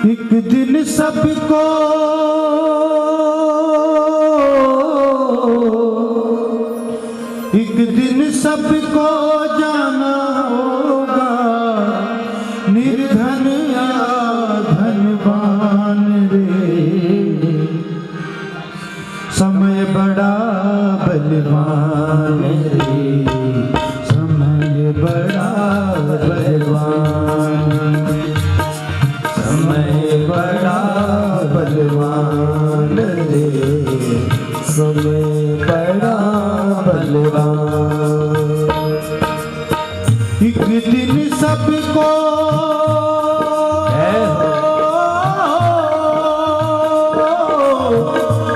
एक दिन सबको जाना होगा, निर्धन या धनवान रे, समय बड़ा बलवान रे, समय बड़ा बलवान, समय बड़ा बलवान रे, समय बड़ा बलवान। एक दिन सबको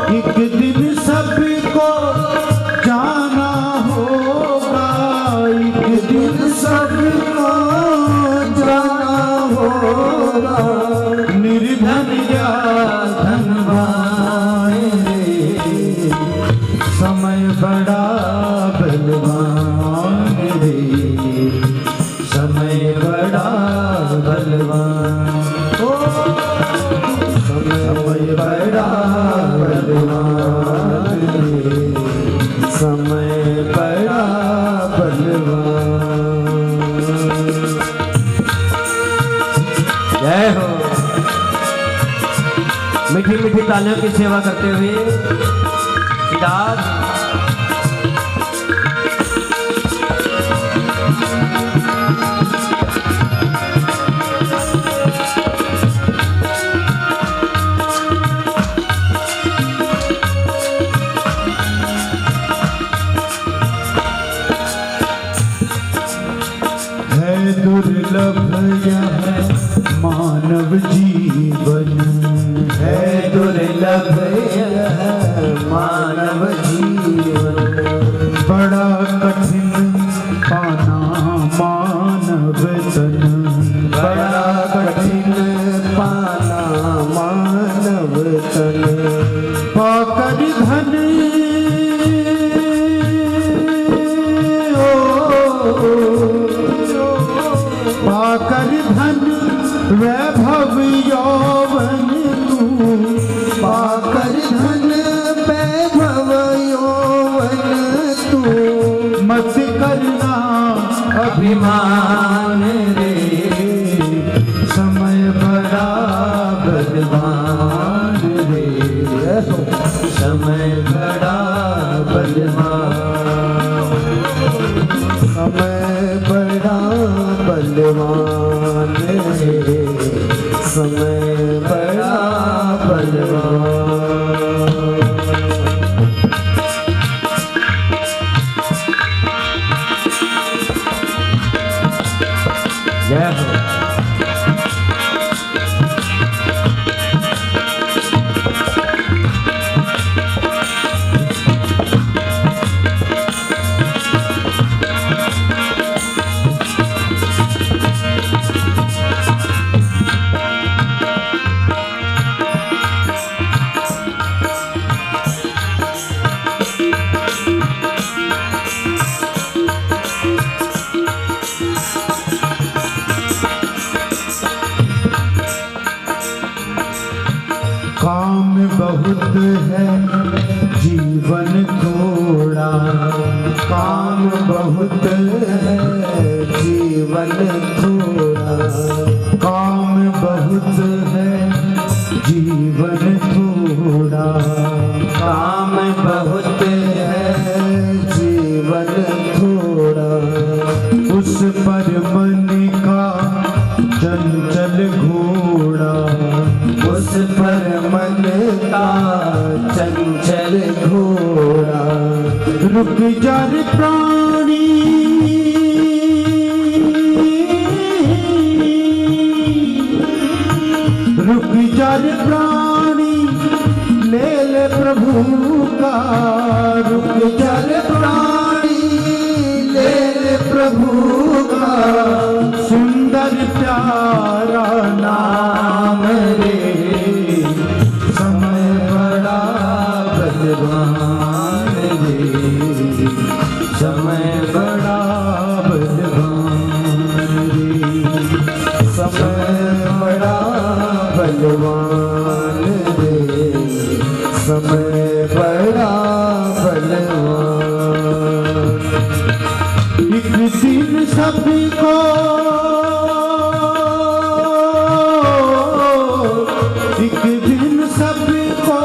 एक दिन सबको जाना होगा, एक दिन सबको जाना होगा, निर्धन या धनवान रे, समय बड़ा बलवान रे, समय बड़ा बलवान, ओ समय बड़ा बलवान रे, समय बड़ा बलवान। जय हो। मीठी मीठी तालियों की सेवा करते हुए सिद्धार्थ दुर्लभ यह मानव जीवन है, दुर्लभ यह मानव जीवन, बड़ा कठिन पाना मानव तन, बड़ा कठिन पाना मानव तन, पाकर धन पाकर धन वैभव यौवन तू, पाकर धन वैभव यौवन तू, मत करना अभिमान रे, समय बड़ा बलवान रे, समय बड़ा बलवान, समय बड़ा बलवान रे, समय बड़ा बलवान। जय हो। काम बहुत है जीवन थोड़ा, काम बहुत है जीवन थोड़ा, काम बहुत है जीवन थोड़ा, काम बहुत है जीवन थोड़ा, उस पर मन का चंचल घोड़ा, उस पर मन का चंचल घोड़ा, रुक जा रे प्राणी, रुक जा रे प्राणी, ले ले प्रभु का, रुक जा रे प्राणी, ले ले प्रभु का, सुंदर प्यारा नाम रे, समय बड़ा बलवान रे, समय बड़ा बलवान रे, समय बड़ा बलवान रे, समय बड़ा बलवान। एक दिन सबको एक दिन सबको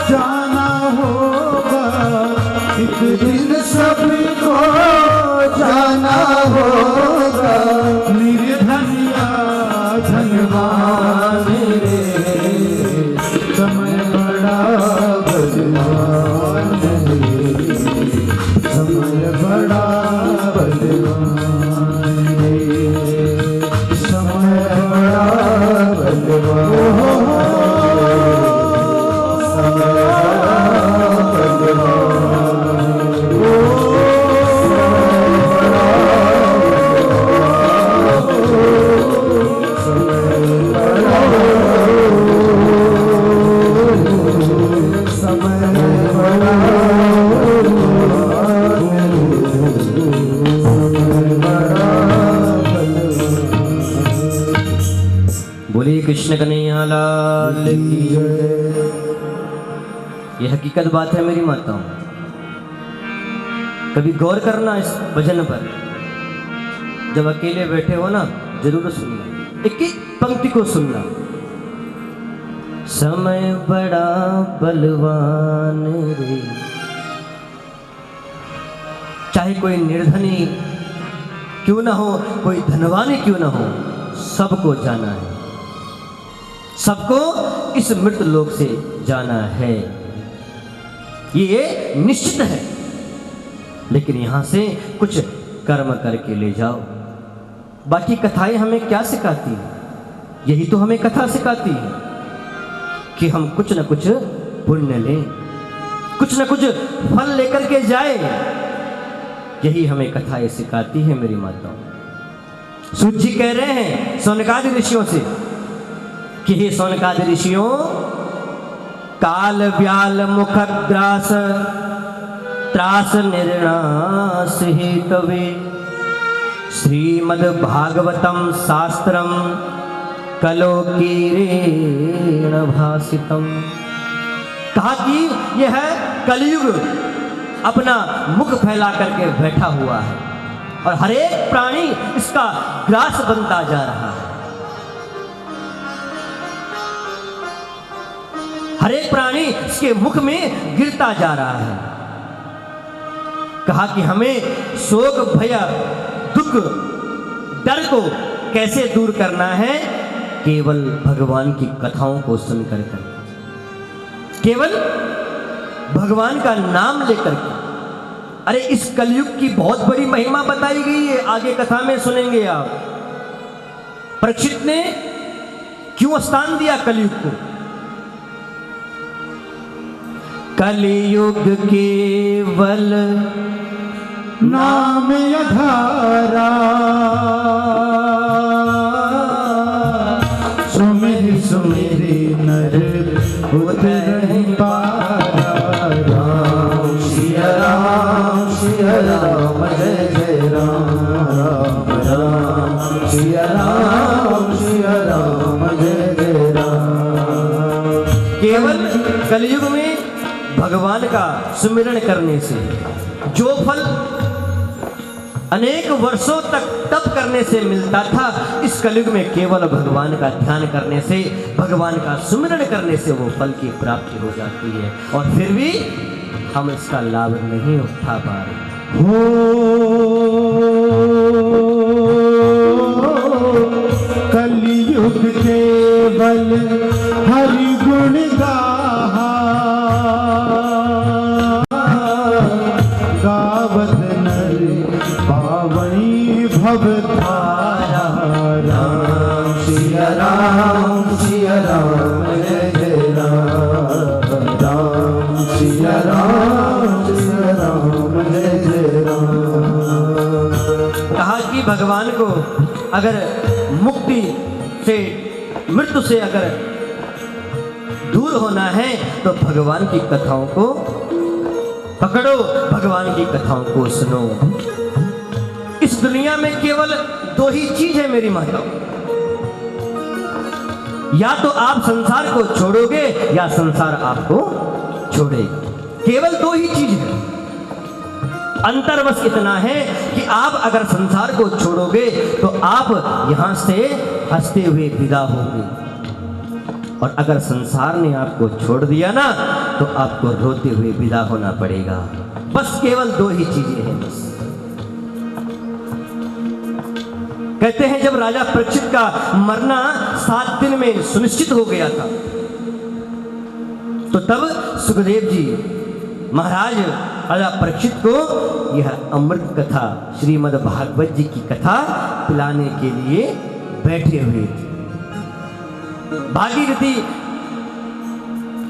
जाना होगा, एक दिन सबको जाना होगा। निर्धनिया धनवान रे, समय बड़ा बलवान रे, समय बड़ा बलवान रे, समय बड़ा बलवान। बोलिए कृष्ण कन्हैया लाल की जय। ये हकीकत बात है मेरी माताओं, कभी गौर करना इस भजन पर। जब अकेले बैठे हो ना, जरूर सुनना, एक एक पंक्ति को सुनना। समय बड़ा बलवान रे, चाहे कोई निर्धनी क्यों ना हो, कोई धनवान क्यों ना हो, सबको जाना है, सबको इस मृत लोक से जाना है, ये निश्चित है। लेकिन यहां से कुछ कर्म करके ले जाओ। बाकी कथाएं हमें क्या सिखाती है? यही तो हमें कथा सिखाती है कि हम कुछ न कुछ पुण्य लें, कुछ न कुछ फल लेकर के जाए। यही हमें कथाएं सिखाती है मेरी माताओं। सूत जी कह रहे हैं सौनकादि ऋषियों से कि हे सौनकादि ऋषियों, काल व्याल मुखग्रास त्रास निर्णास हेतवे श्रीमद् भागवतम शास्त्रम कलोकीरेण भासितम। कहा कि यह कलयुग अपना मुख फैला करके बैठा हुआ है और हर एक प्राणी इसका ग्रास बनता जा रहा है। हर एक प्राणी इसके मुख में गिरता जा रहा है। कहा कि हमें शोक भय दुख डर को कैसे दूर करना है? केवल भगवान की कथाओं को सुनकर कर, केवल भगवान का नाम लेकर के। अरे इस कलयुग की बहुत बड़ी महिमा बताई गई है, आगे कथा में सुनेंगे आप। परीक्षित ने क्यों स्थान दिया कलयुग को? कलयुग केवल नाम अधारा, सुमिर सुमिर नर उतर पारा। राम सिया राम सिया राम जय जय राम, राम राम सिया राम जय जय राम। केवल कलयुग में भगवान का सुमिरण करने से जो फल अनेक वर्षों तक तप करने से मिलता था, इस कलयुग में केवल भगवान का ध्यान करने से, भगवान का सुमिरण करने से वो फल की प्राप्ति हो जाती है। और फिर भी हम इसका लाभ नहीं उठा पा रहे। हो कलयुग केवल हरि गुण गाहा, गावत नर पावई भव धारा। राम सिया राम जय जय राम, राम सिया राम जय जय राम। कहा कि भगवान को अगर मुक्ति से, मृत्यु से अगर दूर होना है तो भगवान की कथाओं को पकड़ो, भगवान की कथाओं को सुनो। इस दुनिया में केवल दो ही चीज है मेरी माताओं, या तो आप संसार को छोड़ोगे या संसार आपको छोड़ेगा। केवल दो ही चीज है। अंतर बस इतना है कि आप अगर संसार को छोड़ोगे तो आप यहां से हंसते हुए विदा होंगे, और अगर संसार ने आपको छोड़ दिया ना तो आपको रोते हुए विदा होना पड़ेगा। बस केवल दो ही चीजें हैं। बस कहते हैं जब राजा परीक्षित का मरना 7 दिन में सुनिश्चित हो गया था, तो तब सुखदेव जी महाराज राजा परीक्षित को यह अमृत कथा, श्रीमद् भागवत जी की कथा पिलाने के लिए बैठे हुए थे। भागीरथी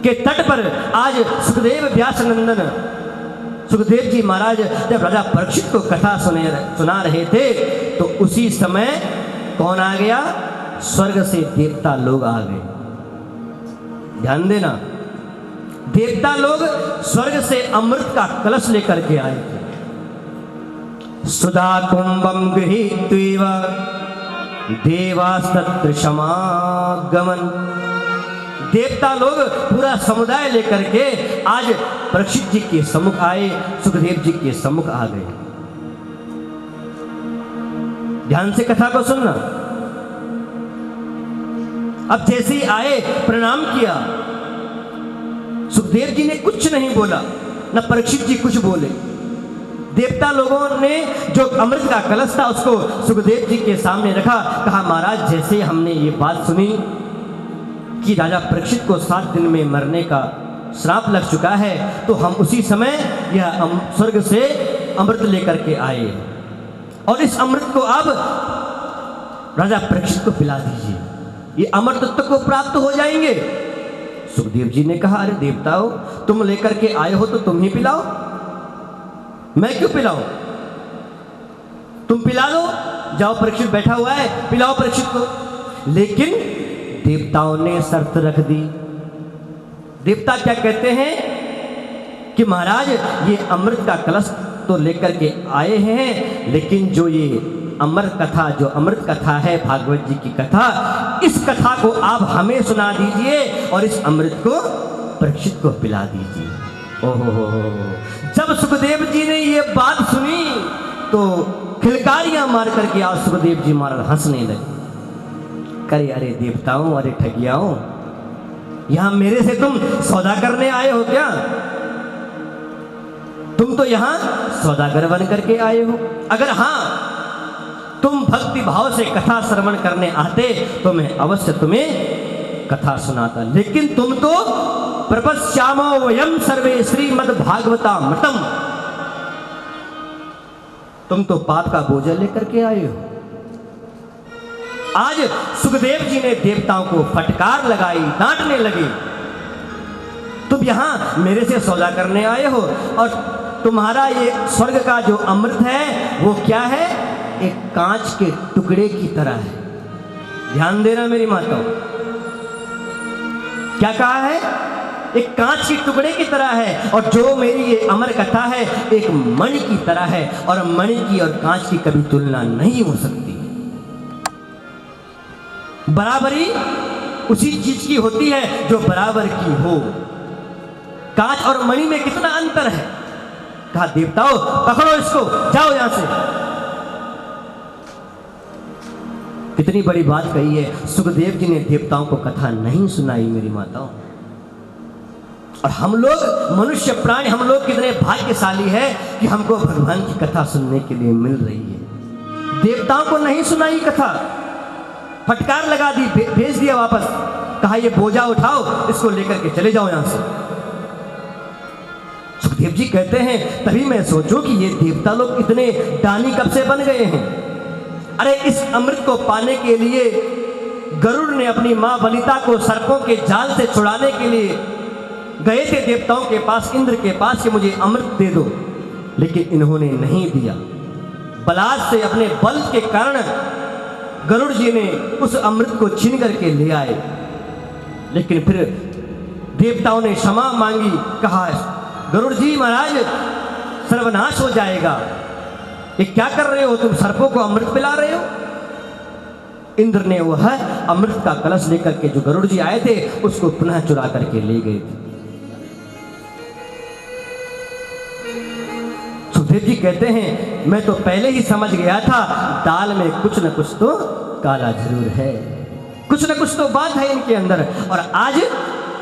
के तट पर आज सुखदेव व्यास नंदन सुखदेव जी महाराज जब राजा परीक्षित को कथा सुना रहे थे, तो उसी समय कौन आ गया? स्वर्ग से देवता लोग आ गए। ध्यान देना, देवता लोग स्वर्ग से अमृत का कलश लेकर के आए थे। सुधा कुंभम गृहीत्वैव देवास्तत्र समागमन। देवता लोग पूरा समुदाय लेकर के आज परीक्षित जी के सम्मुख आए, सुखदेव जी के सम्मुख आ गए। ध्यान से कथा को सुनना। अब जैसे ही आए प्रणाम किया, सुखदेव जी ने कुछ नहीं बोला, न परीक्षित जी कुछ बोले। देवता लोगों ने जो अमृत का कलश था उसको सुखदेव जी के सामने रखा। कहा महाराज, जैसे हमने ये बात सुनी कि राजा परीक्षित को 7 दिन में मरने का श्राप लग चुका है, तो हम उसी समय यह स्वर्ग से अमृत लेकर के आए, और इस अमृत को अब राजा परीक्षित को पिला दीजिए, ये अमर तत्व को प्राप्त हो जाएंगे। सुखदेव जी ने कहा, अरे देवताओं, तुम लेकर के आए हो तो तुम ही पिलाओ, मैं क्यों पिलाऊं? तुम पिला दो, जाओ, परीक्षित बैठा हुआ है, पिलाओ परीक्षित को। लेकिन देवताओं ने शर्त रख दी। देवता क्या कहते हैं कि महाराज, ये अमृत का कलश तो लेकर के आए हैं, लेकिन जो ये अमर कथा, जो अमृत कथा है भागवत जी की कथा, इस कथा को आप हमें सुना दीजिए और इस अमृत को परीक्षित को पिला दीजिए। ओहो, जब सुखदेव जी ने ये बात सुनी तो खिलकारियां मार करके आज सुखदेव जी महाराज हंसने लगे। करे, अरे देवताओं, अरे ठगियाओं, यहां मेरे से तुम सौदा करने आए हो क्या? तुम तो यहां सौदागर बन करके आए हो। अगर हां, तुम भक्ति भाव से कथा श्रवण करने आते तो मैं अवश्य तुम्हें कथा सुनाता, लेकिन तुम तो प्रपश्यामो वयम सर्वे श्रीमद् भागवतामृतम, तुम तो पाप का बोझ लेकर के आए हो। आज सुखदेव जी ने देवताओं को फटकार लगाई, डांटने लगे, तुम यहां मेरे से सौदा करने आए हो, और तुम्हारा ये स्वर्ग का जो अमृत है वो क्या है? एक कांच के टुकड़े की तरह है। ध्यान देना मेरी माताओं, क्या कहा है? एक कांच के टुकड़े की तरह है, और जो मेरी ये अमर कथा है एक मणि की तरह है, और मणि की और कांच की कभी तुलना नहीं हो सकती। बराबरी उसी चीज की होती है जो बराबर की हो। कांच और मणि में कितना अंतर है? कहा, देवताओं, पकड़ो इसको, जाओ यहां से। कितनी बड़ी बात कही है। सुखदेव जी ने देवताओं को कथा नहीं सुनाई मेरी माताओं। और हम लोग मनुष्य प्राणी, हम लोग कितने भाग्यशाली है कि हमको भगवान की कथा सुनने के लिए मिल रही है। देवताओं को नहीं सुनाई कथा, फटकार लगा दी, भेज दिया वापस। कहा, ये बोझा उठाओ, इसको लेकर के चले जाओ यहां से। सुखदेव जी कहते हैं, तभी मैं सोचूं कि ये देवता लोग इतने दानी कब से बन गए हैं। अरे इस अमृत को पाने के लिए गरुड़ ने अपनी मां वनिता को सर्पों के जाल से छुड़ाने के लिए गए थे देवताओं के पास, इंद्र के पास, कि मुझे अमृत दे दो, लेकिन इन्होंने नहीं दिया। बलात् से, अपने बल के कारण गरुड़ जी ने उस अमृत को छीन करके ले आए, लेकिन फिर देवताओं ने क्षमा मांगी। कहा, गरुड़ जी महाराज, सर्वनाश हो जाएगा, ये क्या कर रहे हो तुम? सर्पों को अमृत पिला रहे हो। इंद्र ने वह अमृत का कलश लेकर के जो गरुड़ जी आए थे उसको पुनः चुरा करके ले गए थे। सुखदेव जी कहते हैं मैं तो पहले ही समझ गया था दाल में कुछ न कुछ तो काला जरूर है, कुछ न कुछ तो बात है इनके अंदर, और आज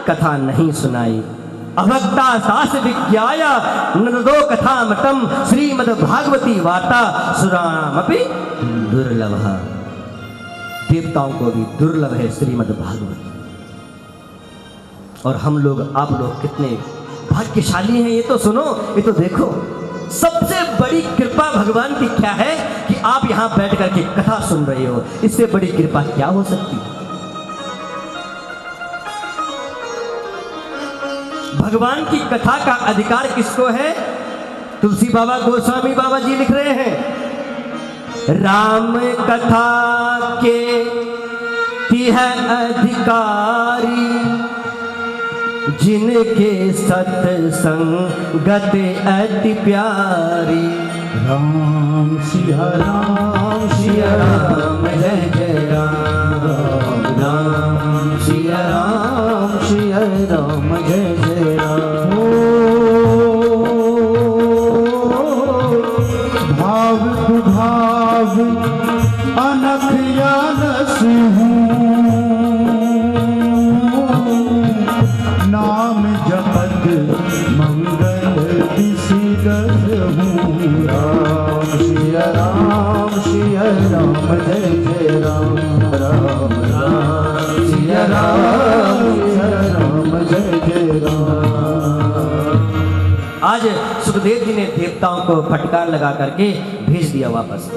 कथा नहीं सुनाई। अभक्ता सास विज्ञाया नंदो कथा मटम श्रीमद् भागवती वार्ता सुराणामपि दुर्लभा। देवताओं को भी दुर्लभ है श्रीमद् भागवत। और हम लोग, आप लोग कितने भाग्यशाली हैं, ये तो सुनो, ये तो देखो। सबसे बड़ी कृपा भगवान की क्या है कि आप यहां बैठ करके कथा सुन रहे हो, इससे बड़ी कृपा क्या हो सकती है। भगवान की कथा का अधिकार किसको है? तुलसी बाबा गोस्वामी बाबा जी लिख रहे हैं, राम कथा के तिह अधिकारी जिनके सत्संगत अति प्यारी। राम सिया राम सिया राम जय जय राम, राम सिया राम सिया राम जय जय राम। भाव कुभाव अनख यानस हूँ, नाम जपत मंगल दिसिगत हूँ। राम सिया राम जय जय राम, राम राम सिया राम जय जय राम। आज सुखदेव जी ने देवताओं को फटकार लगा करके भेज दिया वापस।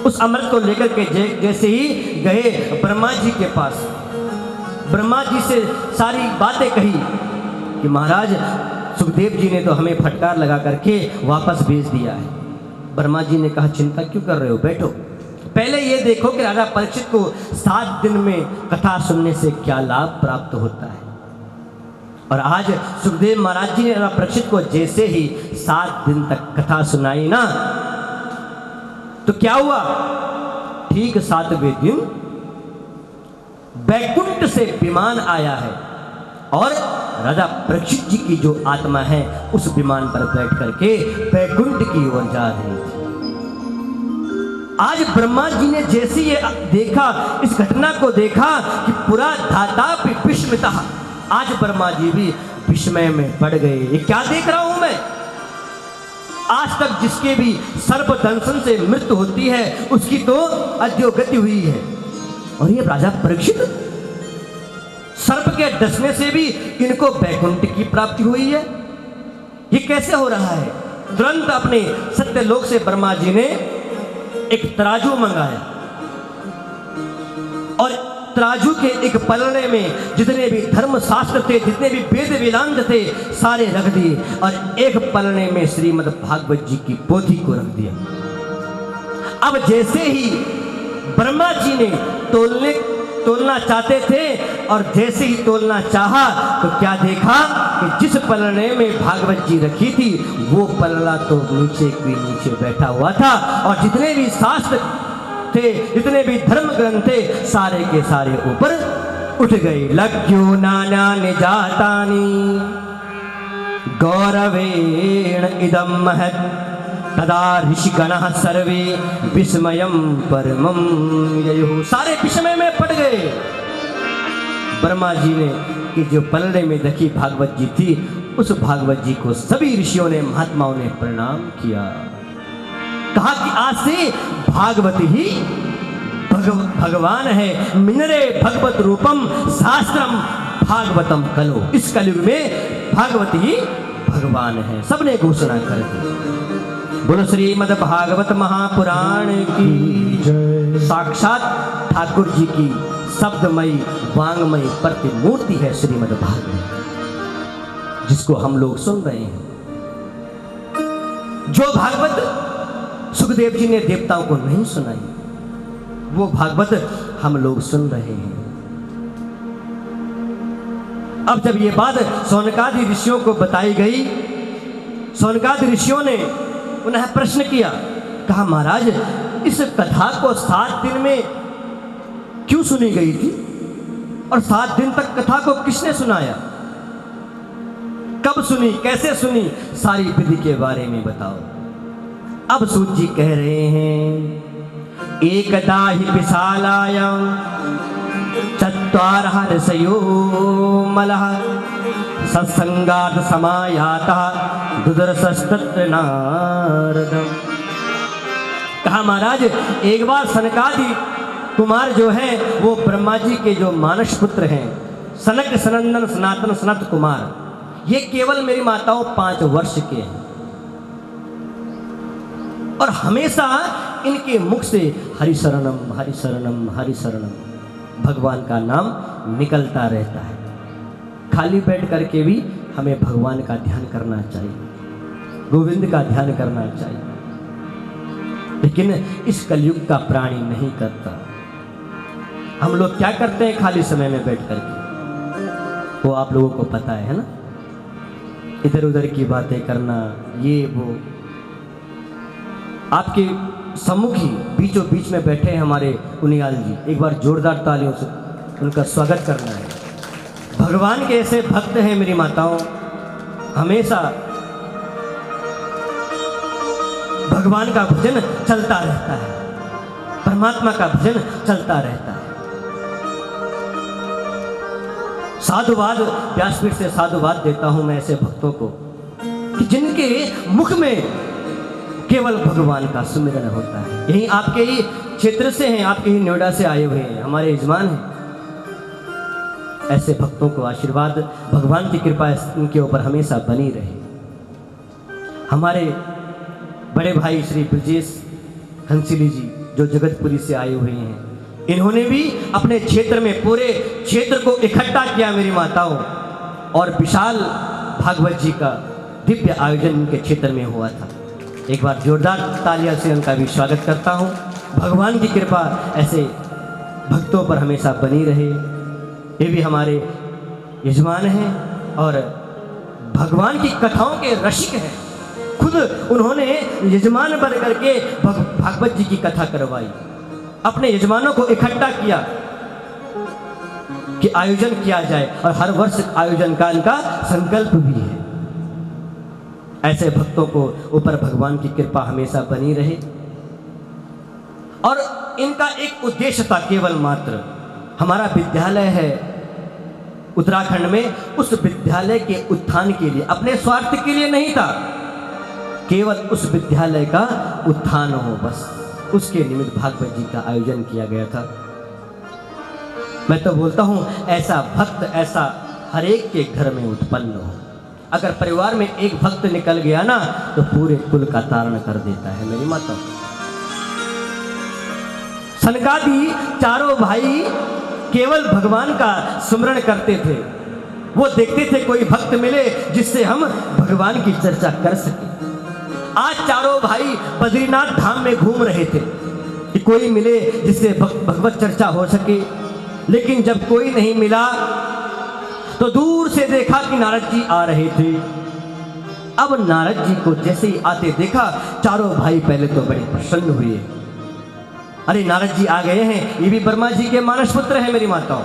उस अमृत को लेकर के जैसे ही गए ब्रह्मा जी के पास, ब्रह्मा जी से सारी बातें कही कि महाराज सुखदेव जी ने तो हमें फटकार लगा करके वापस भेज दिया है। ब्रह्मा जी ने कहा चिंता क्यों कर रहे हो, बैठो, पहले ये देखो कि राजा परीक्षित को 7 दिन में कथा सुनने से क्या लाभ प्राप्त होता है। और आज सुखदेव महाराज जी ने राजा परीक्षित को जैसे ही 7 दिन तक कथा सुनाई ना, तो क्या हुआ, ठीक 7वें दिन बैकुंठ से विमान आया है और राजा परीक्षित जी की जो आत्मा है उस विमान पर बैठ करके बैकुंठ की ओर जा रही थी। आज ब्रह्मा जी ने जैसे ये देखा, इस घटना को देखा कि पूरा धातापि विस्मितः, आज ब्रह्मा जी भी विस्मय में पड़ गए। ये क्या देख रहा हूं मैं? आज तक जिसके भी सर्प दंशन से मृत्यु होती है उसकी तो अधोगति हुई है, और ये राजा परीक्षित सर्प के डसने से भी इनको बैकुंठ की प्राप्ति हुई है। ये कैसे हो रहा है? तुरंत अपने सत्यलोक से ब्रह्मा जी ने एक तराजू मंगाया और तराजू के एक पलड़े में जितने भी धर्मशास्त्र थे, जितने भी वेद वेदांत थे, सारे रख दिए और एक पलड़े में श्रीमद् भागवत जी की पोथी को रख दिया। अब जैसे ही ब्रह्मा जी ने तोलना चाहते थे और जैसे ही तोलना चाहा तो क्या देखा कि जिस पलड़े में भागवत जी रखी थी वो पलड़ा तो नीचे के नीचे बैठा हुआ था, और जितने भी शास्त्र थे, जितने भी धर्म ग्रंथ थे, सारे के सारे ऊपर उठ गए। लग्यो नाना निजातानि गौरवेण इदं महत् तदा ऋषिगणः सर्वे विस्मयं परमं ययुः। सारे विस्मय में पड़ गए। ब्रह्मा जी ने कि जो पलड़े में रखी भागवत जी थी, उस भागवत जी को सभी ऋषियों ने, महात्माओं ने प्रणाम किया। कहा कि आज से भागवत ही भगवान है। मिनरे भगवत रूपम शास्त्रम भागवतम कलो। इस कलयुग में भागवत ही भगवान है। सबने घोषणा कर दी। बोलो श्रीमद् भागवत महापुराण की जय। साक्षात ठाकुर जी की शब्दमयी वांगमयी प्रतिमूर्ति है श्रीमद् भागवत, जिसको हम लोग सुन रहे हैं। जो भागवत सुखदेव जी ने देवताओं को नहीं सुनाई, वो भागवत हम लोग सुन रहे हैं। अब जब ये बात सौनकादि ऋषियों को बताई गई, सौनकादि ऋषियों ने उन्हें प्रश्न किया, कहा महाराज इस कथा को 7 दिन में क्यों सुनी गई थी और 7 दिन तक कथा को किसने सुनाया, कब सुनी, कैसे सुनी, सारी विधि के बारे में बताओ। अब सूत जी कह रहे हैं, एकदा ही विशालायां चत्वारः ऋषयो मलः सत्संगात् समायातः दुदर्शस्तत्र नारदम्। कहा महाराज, एक बार सनकादि कुमार जो हैं वो ब्रह्मा जी के जो मानस पुत्र हैं, सनक सनंदन सनातन सनत कुमार, ये केवल मेरी माताओं 5 वर्ष के हैं और हमेशा इनके मुख से हरिशरणम हरिशरणम हरिशरणम भगवान का नाम निकलता रहता है। खाली बैठ करके भी हमें भगवान का ध्यान करना चाहिए, गोविंद का ध्यान करना चाहिए, लेकिन इस कलयुग का प्राणी नहीं करता। हम लोग क्या करते हैं खाली समय में बैठ करके, वो आप लोगों को पता है ना, इधर उधर की बातें करना, ये वो। आपके सम्मुख ही बीचों बीच में बैठे हैं हमारे कुनियाल जी, एक बार जोरदार तालियों से उनका स्वागत करना है। भगवान के ऐसे भक्त हैं मेरी माताओं, हमेशा भगवान का भजन चलता रहता है, परमात्मा का भजन चलता रहता है। साधुवाद, व्यासपीठ से साधुवाद देता हूं मैं ऐसे भक्तों को कि जिनके मुख में केवल भगवान का सुमिरन होता है। यही आपके ही क्षेत्र से हैं, आपके ही नोएडा से आए हुए हैं, हमारे यजमान हैं। ऐसे भक्तों को आशीर्वाद, भगवान की कृपा उनके ऊपर हमेशा बनी रहे। हमारे बड़े भाई श्री ब्रजेश हंसिली जी जो जगतपुरी से आए हुए हैं, इन्होंने भी अपने क्षेत्र में पूरे क्षेत्र को इकट्ठा किया मेरी माताओं, और विशाल भागवत जी का दिव्य आयोजन उनके क्षेत्र में हुआ था। एक बार जोरदार तालियां से उनका भी स्वागत करता हूं। भगवान की कृपा ऐसे भक्तों पर हमेशा बनी रहे। ये भी हमारे यजमान हैं और भगवान की कथाओं के रसिक हैं। खुद उन्होंने यजमान बन करके भागवत जी की कथा करवाई, अपने यजमानों को इकट्ठा किया कि आयोजन किया जाए, और हर वर्ष आयोजन का इनका संकल्प भी है। ऐसे भक्तों को ऊपर भगवान की कृपा हमेशा बनी रहे। और इनका एक उद्देश्य था केवल मात्र, हमारा विद्यालय है उत्तराखंड में, उस विद्यालय के उत्थान के लिए, अपने स्वार्थ के लिए नहीं था, केवल उस विद्यालय का उत्थान हो, बस उसके निमित्त भागवत जी का आयोजन किया गया था। मैं तो बोलता हूं ऐसा भक्त ऐसा हर एक के घर में उत्पन्न हो। अगर परिवार में एक भक्त निकल गया ना तो पूरे कुल का तारण कर देता है मेरी माता। सनकादि चारों भाई केवल भगवान का स्मरण करते थे। वो देखते थे कोई भक्त मिले जिससे हम भगवान की चर्चा कर सके। आज चारों भाई बद्रीनाथ धाम में घूम रहे थे कि कोई मिले जिससे भगवत चर्चा हो सके, लेकिन जब कोई नहीं मिला तो दूर से देखा कि नारद जी आ रहे थे। अब नारद जी को जैसे ही आते देखा, चारों भाई पहले तो बड़े प्रसन्न हुए। अरे नारद जी आ गए हैं, ये भी ब्रह्मा जी के मानस पुत्र हैं मेरी माताओं।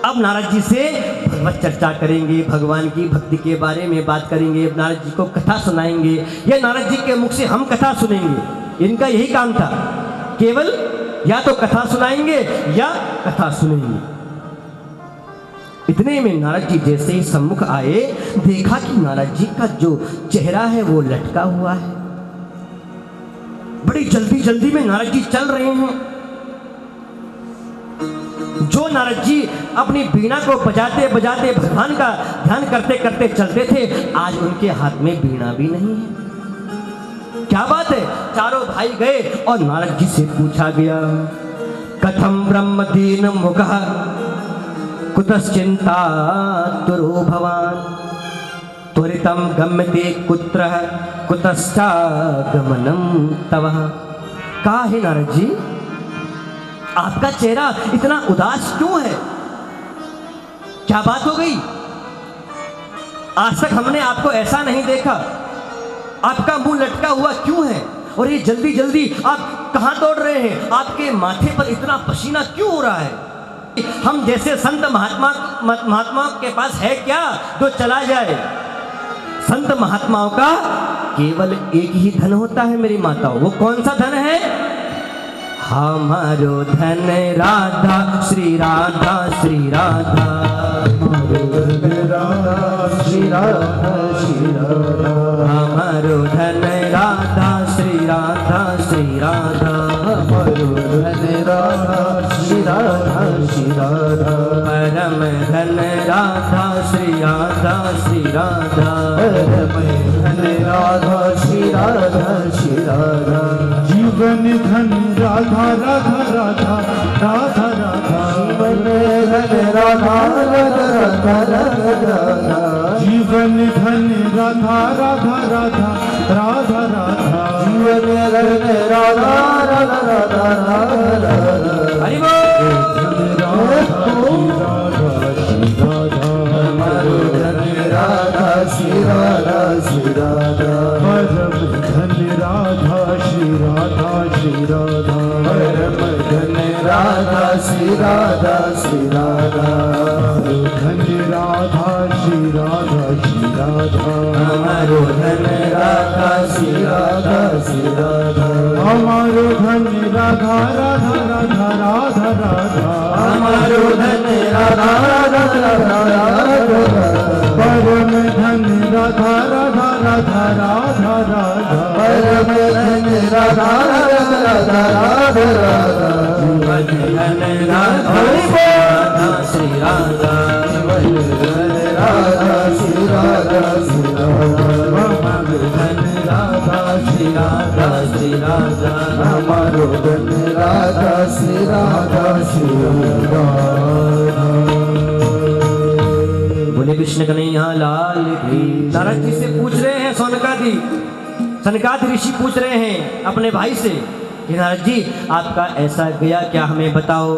अब नारद जी से भगवत चर्चा करेंगे, भगवान की भक्ति के बारे में बात करेंगे, नारद जी को कथा सुनाएंगे, या नारद जी के मुख से हम कथा सुनेंगे। इनका यही काम था, केवल या तो कथा सुनाएंगे या कथा सुनेंगे। इतने में नारद जी जैसे ही सम्मुख आए, देखा कि नारद जी का जो चेहरा है वो लटका हुआ है। बड़ी जल्दी जल्दी में नारद जी चल रहे हैं। जो नारद जी अपनी बीणा को बजाते बजाते भगवान का ध्यान करते करते चलते थे, आज उनके हाथ में बीणा भी नहीं है। क्या बात है। चारों भाई गए और नारद जी से पूछा गया, कथम ब्रह्म दीन मुखः कुतश्चिंता तुरो भवान त्वरितम गम्यते कुत्र कुतश्चागमनम तव। कहा है नारद जी, आपका चेहरा इतना उदास क्यों है? क्या बात हो गई? आज तक हमने आपको ऐसा नहीं देखा। आपका मुंह लटका हुआ क्यों है? और ये जल्दी जल्दी आप कहाँ दौड़ रहे हैं? आपके माथे पर इतना पसीना क्यों हो रहा है? हम जैसे संत महात्मा के पास है क्या जो चला जाए? संत महात्माओं का केवल एक ही धन होता है मेरी माताओं। वो कौन सा धन है? हमारो धन राधा श्री राधा श्री राधा, राधा श्री राधा श्री राधा, हमारो धन राधा श्री राधा श्री राधा, हमारो धन राधा श्री राधा श्री राधा, परम धन राधा श्री राधा श्री राधा, परम धन राधा श्री राधा श्री राधा, जीवन धन राधा राधा राधा राधा राधा, जीवन धन राधा राधा राधा राधा, जीवन धन राधा राधा राधा राधा राधा, जीवन धन राधा राधा राधा राधा, हरि बोल। राधा श्री राधा श्री राधा, परम धन राधा श्री राधा श्री राधा, परम धन राधा श्री राधा श्री राधा, धन राधा श्री राधा श्री राधा, हमारो धन राधा श्री राधा श्री राधा, हमारो धन राधा राधा राधा राधा राधा, हमारो धन राधा राधा राधा राधा, परम धन राधा राधा राधा राधा राधा, परम धन राधा राधा राधा राधा राधा, धन राधा श्री राधा, धन राधा श्री राधा श्री राधा, धन राधा श्री राधा श्री राधा, हमारो धन राधा श्री राधा श्री राधा। बोले कृष्ण कन्हैया लाल की। नारद जी से पूछ रहे हैं सनकादि ऋषि पूछ रहे हैं अपने भाई से कि नारद जी आपका ऐसा गया क्या, हमें बताओ।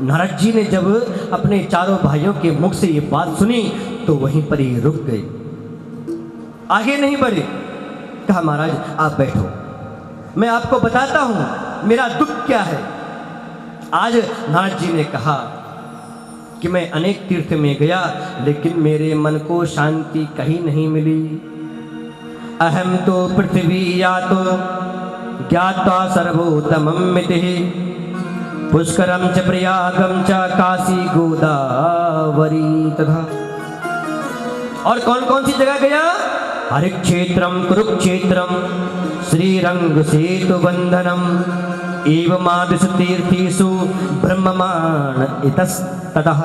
नारद जी ने जब अपने चारों भाइयों के मुख से ये बात सुनी तो वहीं पर ही रुक गए, आगे नहीं बढ़े। कहा महाराज आप बैठो, मैं आपको बताता हूं मेरा दुख क्या है। आज नारद जी ने कहा कि मैं अनेक तीर्थ में गया लेकिन मेरे मन को शांति कहीं नहीं मिली। अहम तो पृथ्वी या तो ज्ञात्वा सर्वोत्तमं मितिः, पुष्करम च प्रयागम च काशी गोदावरी तथा। और कौन कौन सी जगह गया? हरिक्षेत्रम कुरुक्षेत्रम श्रीरंग सेतु बंधनम एवमादिश तीर्थेषु ब्रह्ममान इतस्ततः।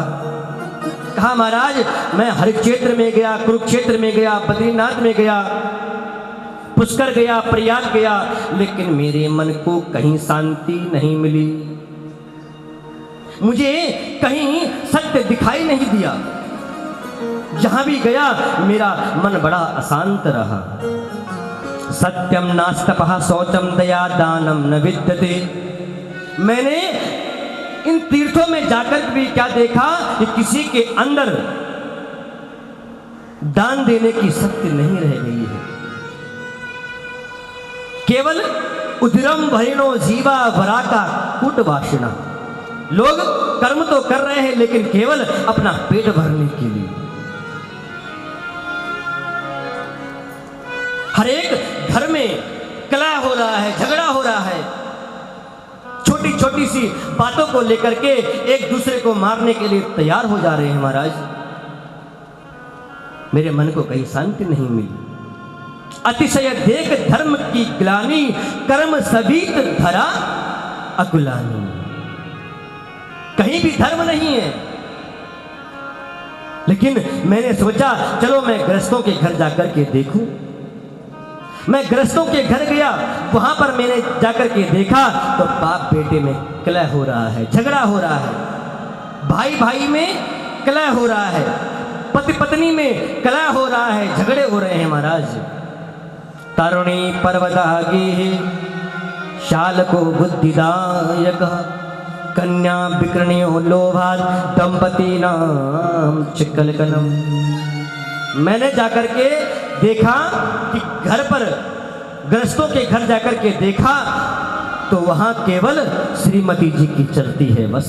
कहा महाराज मैं हरिक्षेत्र में गया, कुरुक्षेत्र में गया, बद्रीनाथ में गया, पुष्कर गया, प्रयाग गया, लेकिन मेरे मन को कहीं शांति नहीं मिली। मुझे कहीं सत्य दिखाई नहीं दिया। जहां भी गया मेरा मन बड़ा अशांत रहा। सत्यम नास्तपः शौचम दया दानम न विद्यते। मैंने इन तीर्थों में जाकर भी क्या देखा कि किसी के अंदर दान देने की शक्ति नहीं रह गई है। केवल उदिरम भरिणो जीवा वराका कूटवासिना। लोग कर्म तो कर रहे हैं लेकिन केवल अपना पेट भरने के लिए। हर एक घर में कलह हो रहा है, झगड़ा हो रहा है, छोटी छोटी सी बातों को लेकर के एक दूसरे को मारने के लिए तैयार हो जा रहे हैं। महाराज मेरे मन को कहीं शांति नहीं मिली। अतिशय देख धर्म की ग्लानि, कर्म सभीत धरा अकुलानी। कहीं भी धर्म नहीं है। लेकिन मैंने सोचा चलो मैं गृहस्थों के घर जाकर के देखूं। मैं गृहस्थों के घर गया, वहां पर मैंने जाकर के देखा तो बाप बेटे में कलह हो रहा है, झगड़ा हो रहा है, भाई भाई में कलह हो रहा है, पति पत्नी में कलह हो रहा है, झगड़े हो रहे हैं। महाराज तरुणी पर्वतागी शाल को बुद्धिदायक कन्या विकर्ण्यो लोभात दंपति नाम चिकलकलम। मैंने जाकर के देखा कि घर पर गृहस्थों के घर जाकर के देखा तो वहां केवल श्रीमती जी की चलती है बस।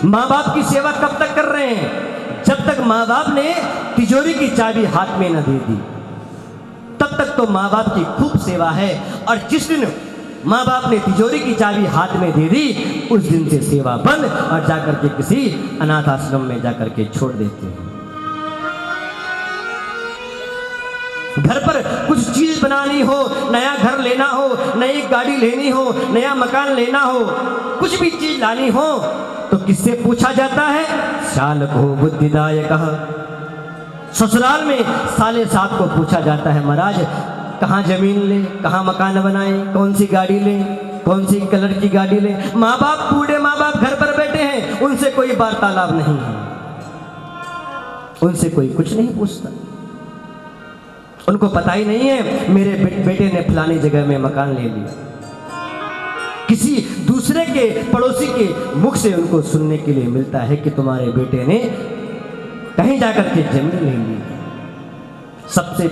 माँ बाप की सेवा कब तक कर रहे हैं? जब तक माँ बाप ने तिजोरी की चाबी हाथ में न दे दी तब तक तो माँ बाप की खूब सेवा है, और जिस दिन माँ बाप ने तिजोरी की चाबी हाथ में दे दी उस दिन से सेवा बंद, और जाकर के किसी अनाथ आश्रम में जाकर के छोड़ देते हैं। घर पर कुछ चीज बनानी हो, नया घर लेना हो, नई गाड़ी लेनी हो, नया मकान लेना हो, कुछ भी चीज लानी हो तो किससे पूछा जाता है? शाल को बुद्धिदायकः। ससुराल में साले साहब को पूछा जाता है, महाराज कहाँ जमीन ले, कहाँ मकान बनाए, कौन सी गाड़ी ले, कौन सी कलर की गाड़ी ले। माँ बाप, बूढ़े माँ बाप घर पर बैठे हैं, उनसे कोई वार्तालाप नहीं है, उनसे कोई कुछ नहीं पूछता। उनको पता ही नहीं है मेरे बेटे ने फलानी जगह में मकान ले लिया। किसी दूसरे के, पड़ोसी के मुख से उनको सुनने के लिए मिलता है कि तुम्हारे बेटे ने कहीं जाकर के जमीन ले ली। सबसे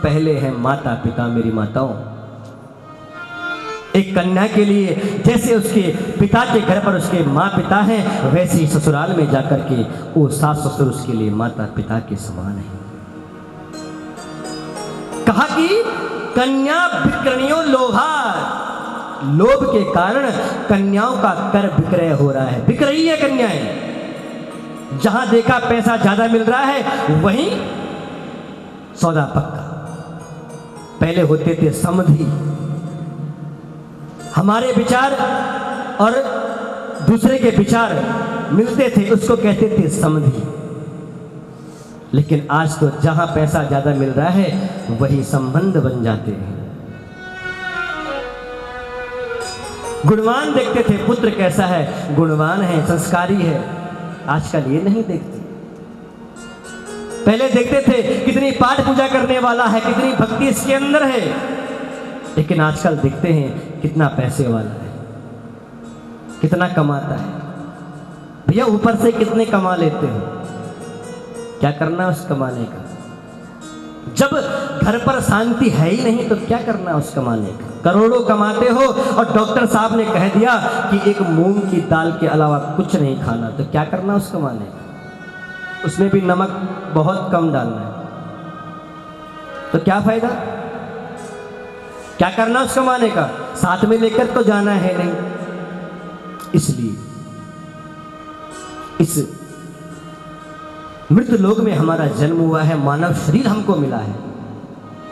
पहले है माता पिता, मेरी माताओं। एक कन्या के लिए जैसे उसके पिता के घर पर उसके माँ पिता हैं, वैसे ही ससुराल में जाकर के वो सास ससुर उसके लिए माता पिता के समान है। कहा कि कन्या विक्रणियों लोभार, लोभ के कारण कन्याओं का कर विक्रय हो रहा है, बिक रही है कन्याएं। जहां देखा पैसा ज्यादा मिल रहा है वहीं सौदा पक्का। पहले होते थे समधी, हमारे विचार और दूसरे के विचार मिलते थे, उसको कहते थे समधी। लेकिन आज तो जहां पैसा ज्यादा मिल रहा है वही संबंध बन जाते हैं। गुणवान देखते थे, पुत्र कैसा है, गुणवान है, संस्कारी है। आजकल ये नहीं देखते। पहले देखते थे कितनी पाठ पूजा करने वाला है, कितनी भक्ति इसके अंदर है, लेकिन आजकल देखते हैं कितना पैसे वाला है, कितना कमाता है। भैया ऊपर से कितने कमा लेते हो, क्या करना उस कमाने का? जब घर पर शांति है ही नहीं तो क्या करना उस कमाने का? करोड़ों कमाते हो और डॉक्टर साहब ने कह दिया कि एक मूंग की दाल के अलावा कुछ नहीं खाना, तो क्या करना उस कमाने का? उसमें भी नमक बहुत कम डालना है, तो क्या फायदा? क्या करना उस कमाने का? साथ में लेकर तो जाना है नहीं। इसलिए इस मृत लोक में हमारा जन्म हुआ है, मानव शरीर हमको मिला है,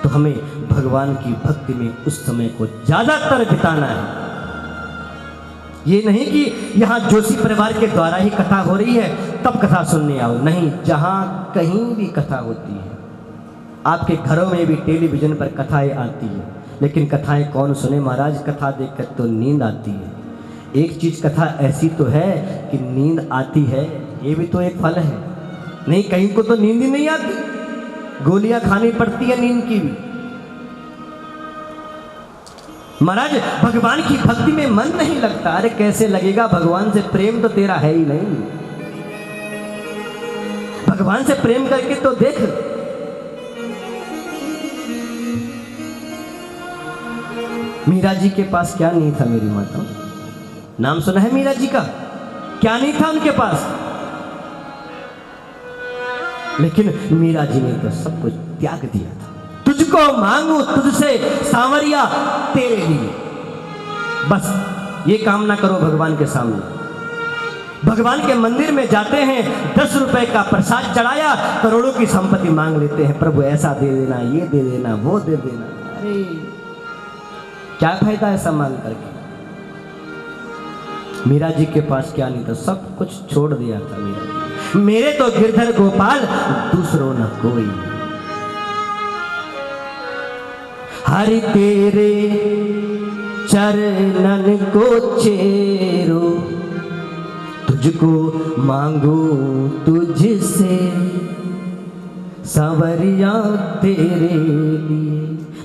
तो हमें भगवान की भक्ति में उस समय को ज्यादातर बिताना है। ये नहीं कि यहाँ जोशी परिवार के द्वारा ही कथा हो रही है तब कथा सुनने आओ, नहीं, जहाँ कहीं भी कथा होती है। आपके घरों में भी टेलीविजन पर कथाएं आती है, लेकिन कथाएं कौन सुने महाराज? कथा देखकर तो नींद आती है। एक चीज कथा ऐसी तो है कि नींद आती है, ये भी तो एक फल है। नहीं, कहीं को तो नींद ही नहीं आती, गोलियां खानी पड़ती है नींद की भी। महाराज भगवान की भक्ति में मन नहीं लगता। अरे कैसे लगेगा? भगवान से प्रेम तो तेरा है ही नहीं। भगवान से प्रेम करके तो देख। मीरा जी के पास क्या नहीं था मेरी माता? नाम सुना है मीरा जी का? क्या नहीं था उनके पास? लेकिन मीरा जी ने तो सब कुछ त्याग दिया था। तुझको मांगू तुझसे सांवरिया तेरे लिए, बस ये कामना करो भगवान के सामने। भगवान के मंदिर में जाते हैं, 10 रुपए का प्रसाद चढ़ाया, करोड़ों की संपत्ति मांग लेते हैं, प्रभु ऐसा दे देना, ये दे देना, वो दे देना। अरे क्या फायदा ऐसा मांग करके? मीरा जी के पास क्या नहीं था, सब कुछ छोड़ दिया था मीरा जी। मेरे तो गिरधर गोपाल दूसरों न कोई, हरि तेरे चरणन को चेरो, तुझको मांगू तुझसे सांवरिया तेरे लिए।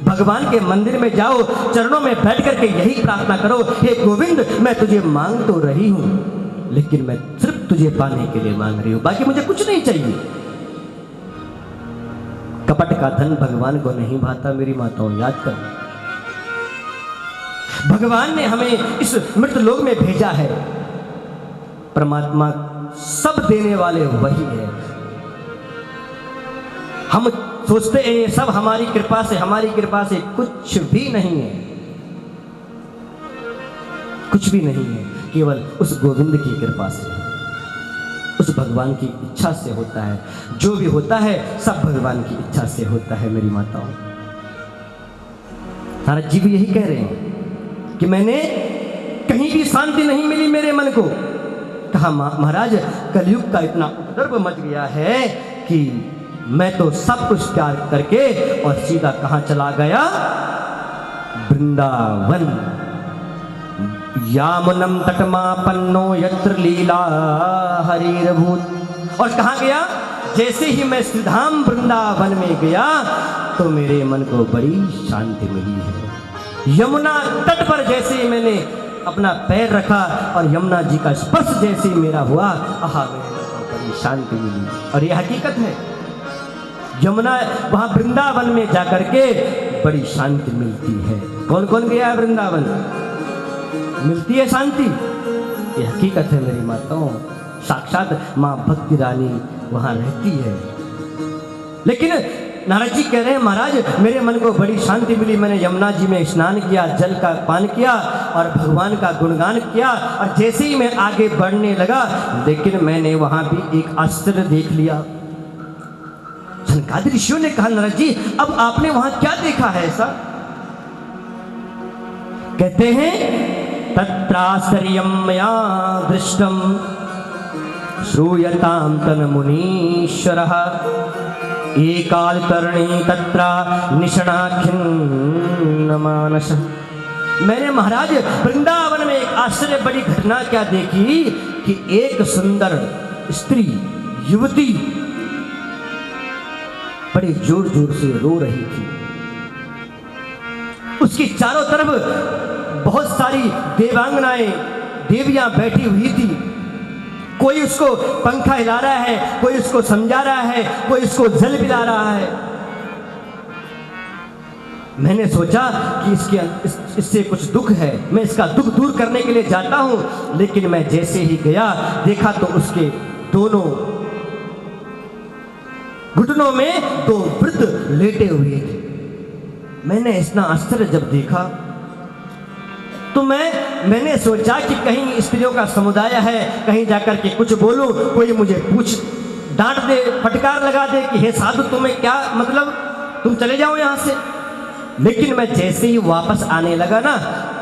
भगवान के मंदिर में जाओ, चरणों में बैठ करके यही प्रार्थना करो, हे गोविंद मैं तुझे मांग तो रही हूं, लेकिन मैं सिर्फ तुझे पाने के लिए मांग रही हूं, बाकी मुझे कुछ नहीं चाहिए। कपट का धन भगवान को नहीं भाता मेरी माताओं, याद कर। भगवान ने हमें इस मृत लोक में भेजा है। परमात्मा सब देने वाले वही है। हम सोचते हैं ये सब हमारी कृपा से, हमारी कृपा से कुछ भी नहीं है, कुछ भी नहीं है। केवल उस गोविंद की कृपा से, उस भगवान की इच्छा से होता है। जो भी होता है सब भगवान की इच्छा से होता है मेरी माताओं। नारद जी भी यही कह रहे हैं कि मैंने कहीं भी शांति नहीं मिली मेरे मन को। कहा महाराज कलयुग का इतना उपद्रव मच गया है कि मैं तो सब कुछ त्याग करके और सीधा कहां चला गया, वृंदावन। यामुनम तटमापन्नो यत्र लीला हरिर्भूत। और कहां गया? जैसे ही मैं श्रीधाम वृंदावन में गया तो मेरे मन को बड़ी शांति मिली है। यमुना तट पर जैसे ही मैंने अपना पैर रखा और यमुना जी का स्पर्श जैसे ही मेरा हुआ, आहा मेरे मन को बड़ी शांति मिली। और यह हकीकत है, यमुना वहां वृंदावन में जाकर के बड़ी शांति मिलती है। कौन कौन गया है वृंदावन? मिलती है शांति, ये हकीकत है मेरी माताओं। साक्षात मां भक्ति रानी वहां रहती है। लेकिन नारद जी कह रहे हैं महाराज मेरे मन को बड़ी शांति मिली। मैंने यमुना जी में स्नान किया, जल का पान किया और भगवान का गुणगान किया। और जैसे ही मैं आगे बढ़ने लगा, लेकिन मैंने वहां भी एक आश्चर्य देख लिया। सनकादिक ऋषियों ने कहा नारद जी अब आपने वहां क्या देखा है ऐसा? कहते हैं तत्राश्चर्यं मया दृष्टं श्रूयतां तन्मुनीश्वरः एकालतरणी तत्रा निषणाखिन्नमानस। मैंने महाराज वृंदावन में एक आश्चर्य बड़ी घटना क्या देखी कि एक सुंदर स्त्री युवती बड़े जोर जोर से रो रही थी। उसकी चारों तरफ बहुत सारी देवांगनाएं, देवियां बैठी हुई थी। कोई उसको पंखा हिला रहा है, कोई उसको समझा रहा है, कोई उसको जल पिला रहा है। मैंने सोचा कि इससे कुछ दुख है, मैं इसका दुख दूर करने के लिए जाता हूं। लेकिन मैं जैसे ही गया देखा तो उसके दोनों घुटनों में दो वृद्ध लेटे हुए थे। मैंने इतना आश्चर्य जब देखा तो मैंने सोचा कि कहीं स्त्रियों का समुदाय है, कहीं जाकर के कुछ बोलूं, कोई मुझे पूछ डांट दे, फटकार लगा दे कि हे साधु तुम्हें क्या मतलब, तुम चले जाओ यहां से। लेकिन मैं जैसे ही वापस आने लगा ना,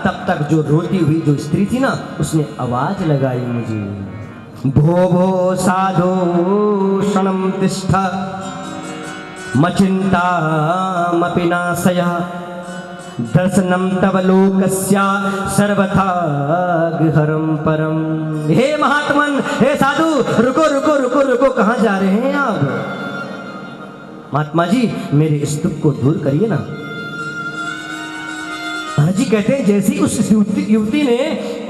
तब तक जो रोती हुई जो स्त्री थी ना, उसने आवाज लगाई मुझे, भो भो साधु क्षणं तिष्ठ मचिंतामपि नाशयः दर्शनम तव लोकस्य सर्वथा गहरं परम। हे महात्मन, हे साधु, रुको रुको रुको रुको, कहां जा रहे हैं आप? महात्मा जी मेरे इस दुख को दूर करिए ना। महाराज जी कहते हैं जैसी उस युवती ने,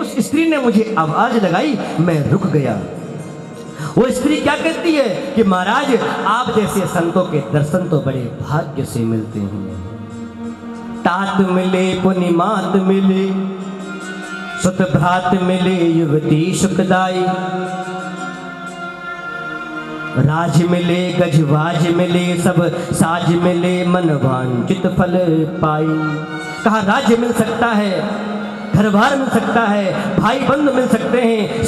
उस स्त्री ने मुझे आवाज लगाई, मैं रुक गया। वो स्त्री क्या कहती है कि महाराज आप जैसे संतों के दर्शन तो बड़े भाग्य से मिलते हैं। तात मिले पुनिमात मिले, सुत भ्रात मिले युवती सुखदाई, राज मिले गजवाज मिले, सब साज मिले मन वांछित फल पाई। कहा राज्य मिल सकता है, घर बार मिल सकता है, भाई बंधु मिल सकते हैं,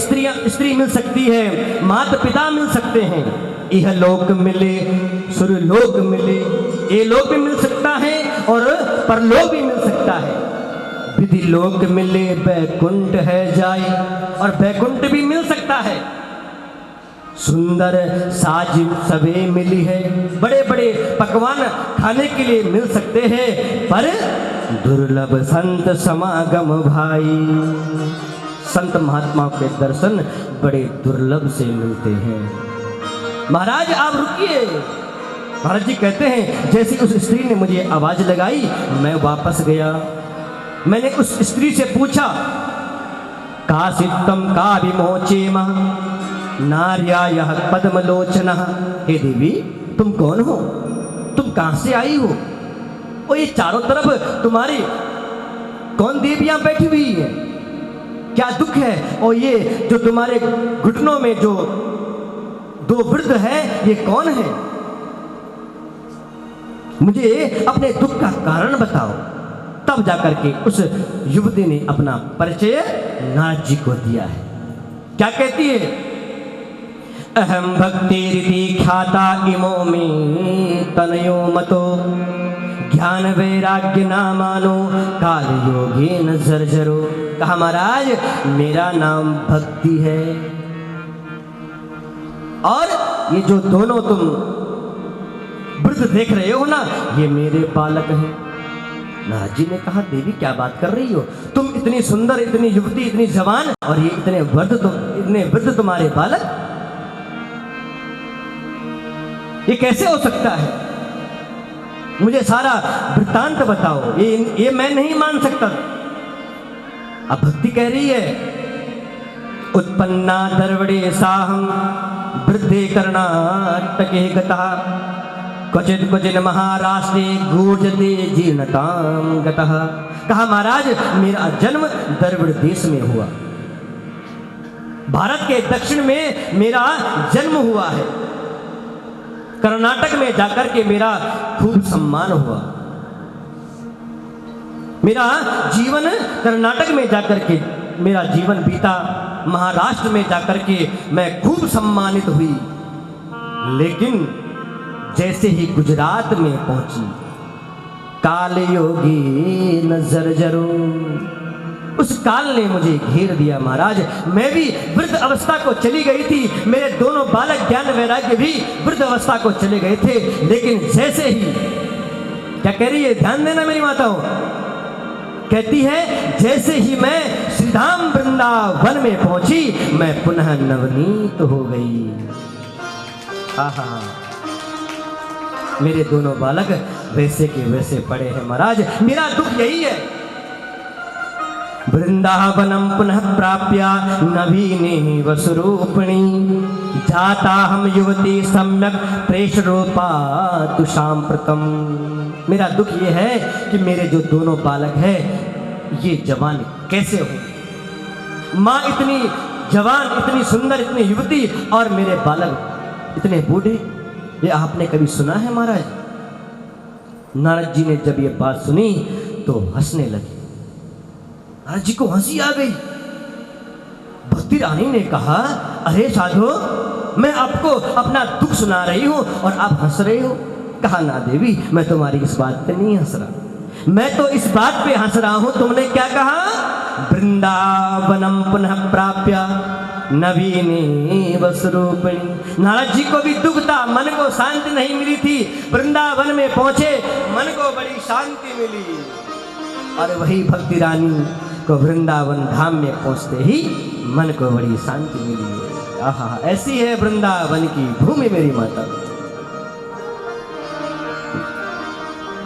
स्त्री मिल सकती है, माता पिता मिल सकते हैं, यह लोक मिले सुरलोक मिले, ये लोक भी मिल सकता है और परलोक भी मिल सकता है। विधि लोक मिले बैकुंठ है जाए, और बैकुंठ भी मिल सकता है। सुंदर साज सबे मिली है, बड़े बड़े पकवान खाने के लिए मिल सकते हैं, पर दुर्लभ संत समागम भाई, संत महात्मा के दर्शन बड़े दुर्लभ से मिलते हैं। महाराज आप रुकिए। महाराज जी कहते हैं जैसे उस स्त्री ने मुझे आवाज लगाई, मैं वापस गया। मैंने उस स्त्री से पूछा, कासित्तम का विमोचेम नार्या यह पद्मलोचना। हे देवी तुम कौन हो? तुम कहां से आई हो? और ये चारों तरफ तुम्हारी कौन देवियां बैठी हुई है? क्या दुख है? और ये जो तुम्हारे घुटनों में जो दो वृद्ध है, ये कौन है? मुझे अपने दुख का कारण बताओ। तब जाकर के उस युवती ने अपना परिचय नारद जी को दिया है। क्या कहती है? अहम भक्ति रीति ख्याता इमो में तनयो मतो ज्ञान वैराग्य नामानो काल योगी न जर्जरो। कहा महाराज मेरा नाम भक्ति है और ये जो दोनों तुम वृद्ध देख रहे हो ना, ये मेरे बालक हैं। नारद जी ने कहा देवी क्या बात कर रही हो? तुम इतनी सुंदर, इतनी युवती, इतनी जवान और ये इतने वृद्ध तुम्हारे बालक, ये कैसे हो सकता है? मुझे सारा वृत्तांत बताओ। ये मैं नहीं मान सकता। अब भक्ति कह रही है उत्पन्ना दर्वणे साहम वृद्धे कर्णाटके गतः क्वचित क्वचित महाराष्ट्रे गूर्जते जीर्णताम गतः। कहा महाराज मेरा जन्म दर्वण देश में हुआ, भारत के दक्षिण में मेरा जन्म हुआ है। कर्नाटक में जाकर के मेरा खूब सम्मान हुआ। मेरा जीवन कर्नाटक में जाकर के मेरा जीवन बीता, महाराष्ट्र में जाकर के मैं खूब सम्मानित हुई। लेकिन जैसे ही गुजरात में पहुंची काल योगी नजर जरूर, उस काल ने मुझे घेर दिया महाराज। मैं भी वृद्ध अवस्था को चली गई थी, मेरे दोनों बालक ज्ञान वैराग्य भी वृद्ध अवस्था को चले गए थे। लेकिन जैसे ही, क्या कह रही है? ध्यान देना मेरी माताओं। कहती है जैसे ही मैं श्रीधाम वृंदावन में पहुंची मैं पुनः नवनीत हो गई। हाँ, मेरे दोनों बालक वैसे के वैसे पड़े हैं महाराज। मेरा दुख यही है। वृंदावनम पुनः प्राप्या नवीने वसुरूपिणी जाता हम युवती सम्यक प्रेष रूपा तुषाम प्रतम। मेरा दुख ये है कि मेरे जो दोनों बालक हैं ये जवान कैसे हो? माँ इतनी जवान, इतनी सुंदर, इतनी युवती और मेरे बालक इतने बूढ़े, ये आपने कभी सुना है महाराज? नारद जी ने जब ये बात सुनी तो हंसने लगे। नारद जी को हंसी आ गई। भक्ति रानी ने कहा अरे साधो, मैं आपको अपना दुख सुना रही हूं और आप हंस रहे हो। कहा ना देवी, मैं तुम्हारी इस बात पे नहीं हंस रहा, मैं तो इस बात पे हंस रहा हूं। तुमने क्या कहा? वृंदावनम पुनः प्राप्या नवीने वसुरूपिणी। नारद जी को भी दुख था, मन को शांति नहीं मिली थी। वृंदावन में पहुंचे, मन को बड़ी शांति मिली। और वही भक्ति रानी को वृंदावन धाम में पहुंचते ही मन को बड़ी शांति मिली। आहा, ऐसी है वृंदावन की भूमि मेरी माता।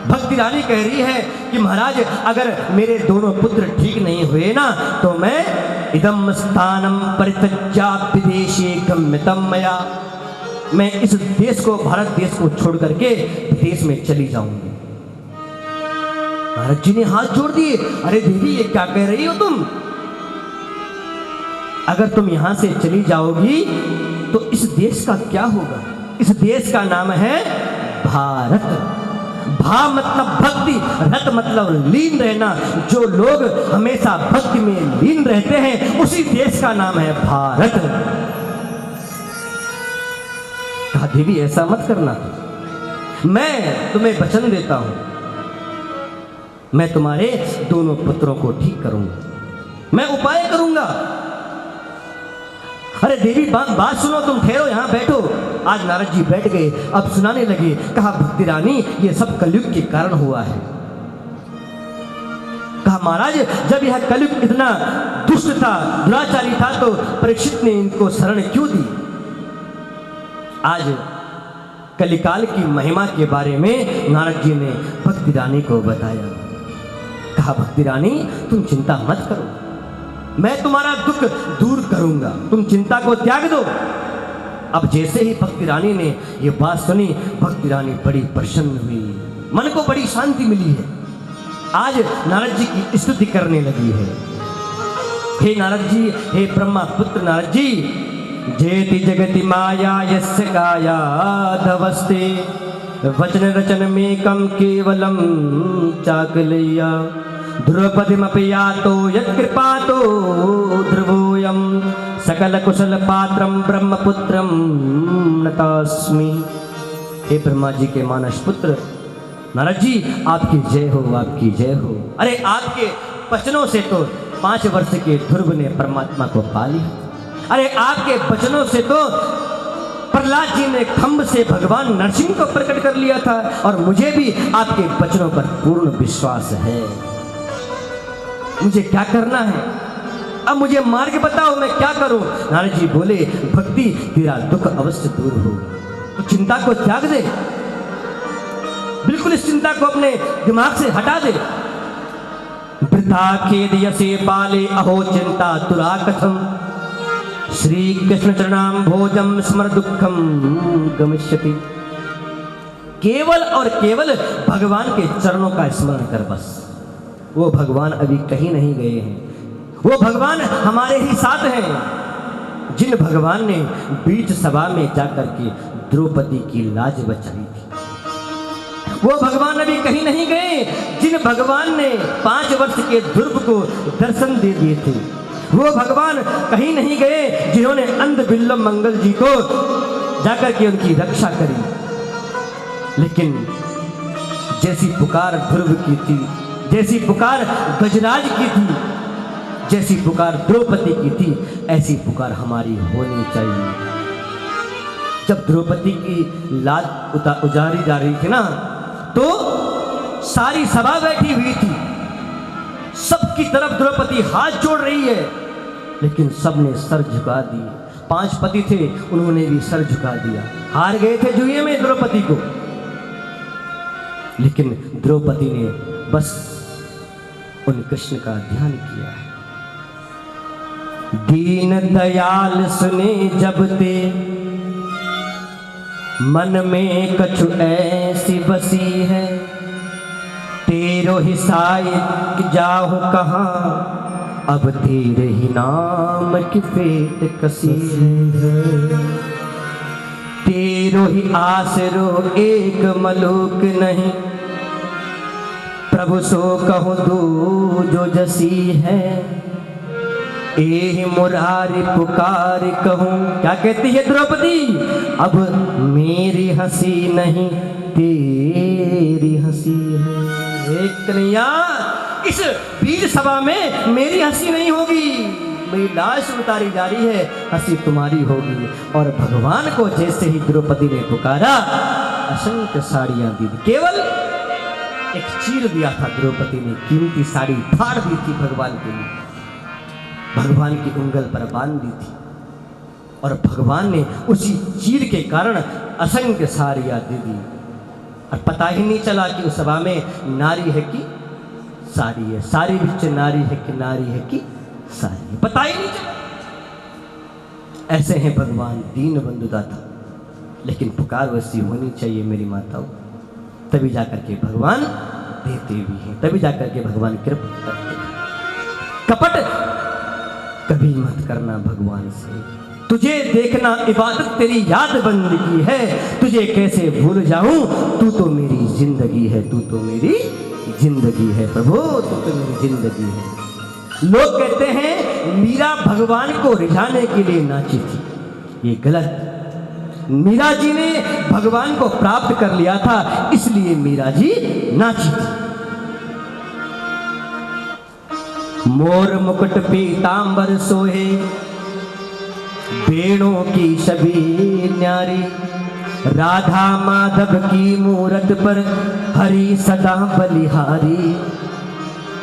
भक्ति रानी कह रही है कि महाराज अगर मेरे दोनों पुत्र ठीक नहीं हुए ना तो मैं इदम स्थानम परित्यज्या विदेशे गम्यतम मया, मैं इस देश को, भारत देश को छोड़ करके विदेश में चली जाऊंगी। नारद जी ने हाथ जोड़ दिए। अरे देवी ये क्या कह रही हो तुम? अगर तुम यहां से चली जाओगी तो इस देश का क्या होगा? इस देश का नाम है भारत। भा मतलब भक्ति, रत मतलब लीन रहना। जो लोग हमेशा भक्ति में लीन रहते हैं उसी देश का नाम है भारत। कहा देवी ऐसा मत करना, मैं तुम्हें वचन देता हूं, मैं तुम्हारे दोनों पुत्रों को ठीक करूंगा, मैं उपाय करूंगा। अरे देवी बात सुनो, तुम ठहरो, यहां बैठो। आज नारद जी बैठ गए, अब सुनाने लगे। कहा भक्ति रानी ये सब कलयुग के कारण हुआ है। कहा महाराज जब यह कलयुग इतना दुष्ट था, दुराचारी था, तो परीक्षित ने इनको शरण क्यों दी? आज कलिकाल की महिमा के बारे में नारद जी ने भक्ति रानी को बताया। कहा भक्ति रानी तुम चिंता मत करो, मैं तुम्हारा दुख दूर करूंगा, तुम चिंता को त्याग दो। अब जैसे ही भक्ति रानी ने ये बात सुनी, भक्ति रानी बड़ी प्रसन्न हुई, मन को बड़ी शांति मिली है। आज नारद जी की स्तुति करने लगी है। हे नारद जी, हे ब्रह्मा पुत्र नारद जी, जेति जगति माया यस्य काया धवस्ते वचन रचन में कम केवलम चाकलैया ध्रुवपदिमपि यातो यत्कृपातो ध्रुवोऽयं सकल कुशल पात्रम ब्रह्मपुत्रम नतास्मि। हे ब्रह्मा जी के मानस पुत्र नारद जी, आपकी जय हो, आपकी जय हो। अरे आपके वचनों से तो 5 वर्ष के ध्रुव ने परमात्मा को पा लिया। अरे आपके वचनों से तो प्रहलाद जी ने खंभ से भगवान नरसिंह को प्रकट कर लिया था, और मुझे भी आपके वचनों पर पूर्ण विश्वास है। मुझे क्या करना है? अब मुझे मार्ग बताओ, मैं क्या करूं? नारद जी बोले, भक्ति तेरा दुख अवश्य दूर हो, तो चिंता को त्याग दे, बिल्कुल इस चिंता को अपने दिमाग से हटा दे। वृथा खेद यसे पाले अहो चिंता तुरा कथम श्री कृष्ण चरणाम भोजम स्मर दुखम गमिष्यति। केवल और केवल भगवान के चरणों का स्मरण कर बस। वो भगवान अभी कहीं नहीं गए हैं, वो भगवान हमारे ही साथ हैं। जिन भगवान ने बीच सभा में जाकर के द्रौपदी की लाज बचाई थी, वो भगवान अभी कहीं नहीं गए। जिन भगवान ने 5 वर्ष के ध्रुव को दर्शन दे दिए थे, वो भगवान कहीं नहीं गए। जिन्होंने अंध बिल्लम मंगल जी को जाकर के उनकी रक्षा करी, लेकिन जैसी पुकार ध्रुव की थी, जैसी पुकार गजराज की थी, जैसी पुकार द्रौपदी की थी, ऐसी पुकार हमारी होनी चाहिए। जब द्रौपदी की लाज उजारी जा रही थी ना, तो सारी सभा बैठी हुई थी, सबकी तरफ द्रौपदी हाथ जोड़ रही है, लेकिन सबने सर झुका दिए। 5 पति थे, उन्होंने भी सर झुका दिया। हार गए थे जुए में द्रौपदी को, लेकिन द्रौपदी ने बस उन कृष्ण का ध्यान किया। दीन दयाल सुने जब ते मन में कछु ऐसी बसी है, तेरो ही साइक जाहु कहाँ अब तेरे ही नाम की पेट कसी है। तेरो ही आसरो एक मलूक नहीं, प्रभु सो कहूँ दू जो जसी है। ए मुरारी पुकार कहूँ, क्या कहती है द्रौपदी? अब मेरी हंसी नहीं तेरी हंसी है। एक कन्हैया, इस बीज सभा में मेरी हंसी नहीं होगी, मेरी लाश उतारी जा रही है, हंसी तुम्हारी होगी। और भगवान को जैसे ही द्रौपदी ने पुकारा, असंख्य साड़ियां दी। केवल एक चीर दिया था द्रौपदी ने, कीमती साड़ी फाड़ दी थी भगवान के लिए, भगवान की उंगल पर बांध दी थी, और भगवान ने उसी चीर के कारण असंख्य साड़ियां दे दी। और पता ही नहीं चला कि उस सभा में नारी है कि साड़ी है, साड़ी बिच नारी है कि नारी है कि साड़ी है, पता ही नहीं चला। ऐसे हैं भगवान, दीन बंधुता था, लेकिन पुकार वैसी होनी चाहिए मेरी माताओं, तभी जाकर के भगवान देते भी हैं, तभी जाकर के भगवान कृपा करते हैं। कपट कभी मत करना भगवान से, तुझे देखना इबादत तेरी याद बंदगी है, तुझे कैसे भूल जाऊं, तू तो मेरी जिंदगी है, तू तो मेरी जिंदगी है प्रभु, तू तो मेरी जिंदगी है। लोग कहते हैं मीरा भगवान को रिझाने के लिए नाची थी, ये गलत। मीरा जी ने भगवान को प्राप्त कर लिया था, इसलिए मीरा जी नाची थी। मोर मुकुट पीतांबर सोहे, बेड़ों की सभी न्यारी, राधा माधव की मूरत पर हरि सदा बलिहारी,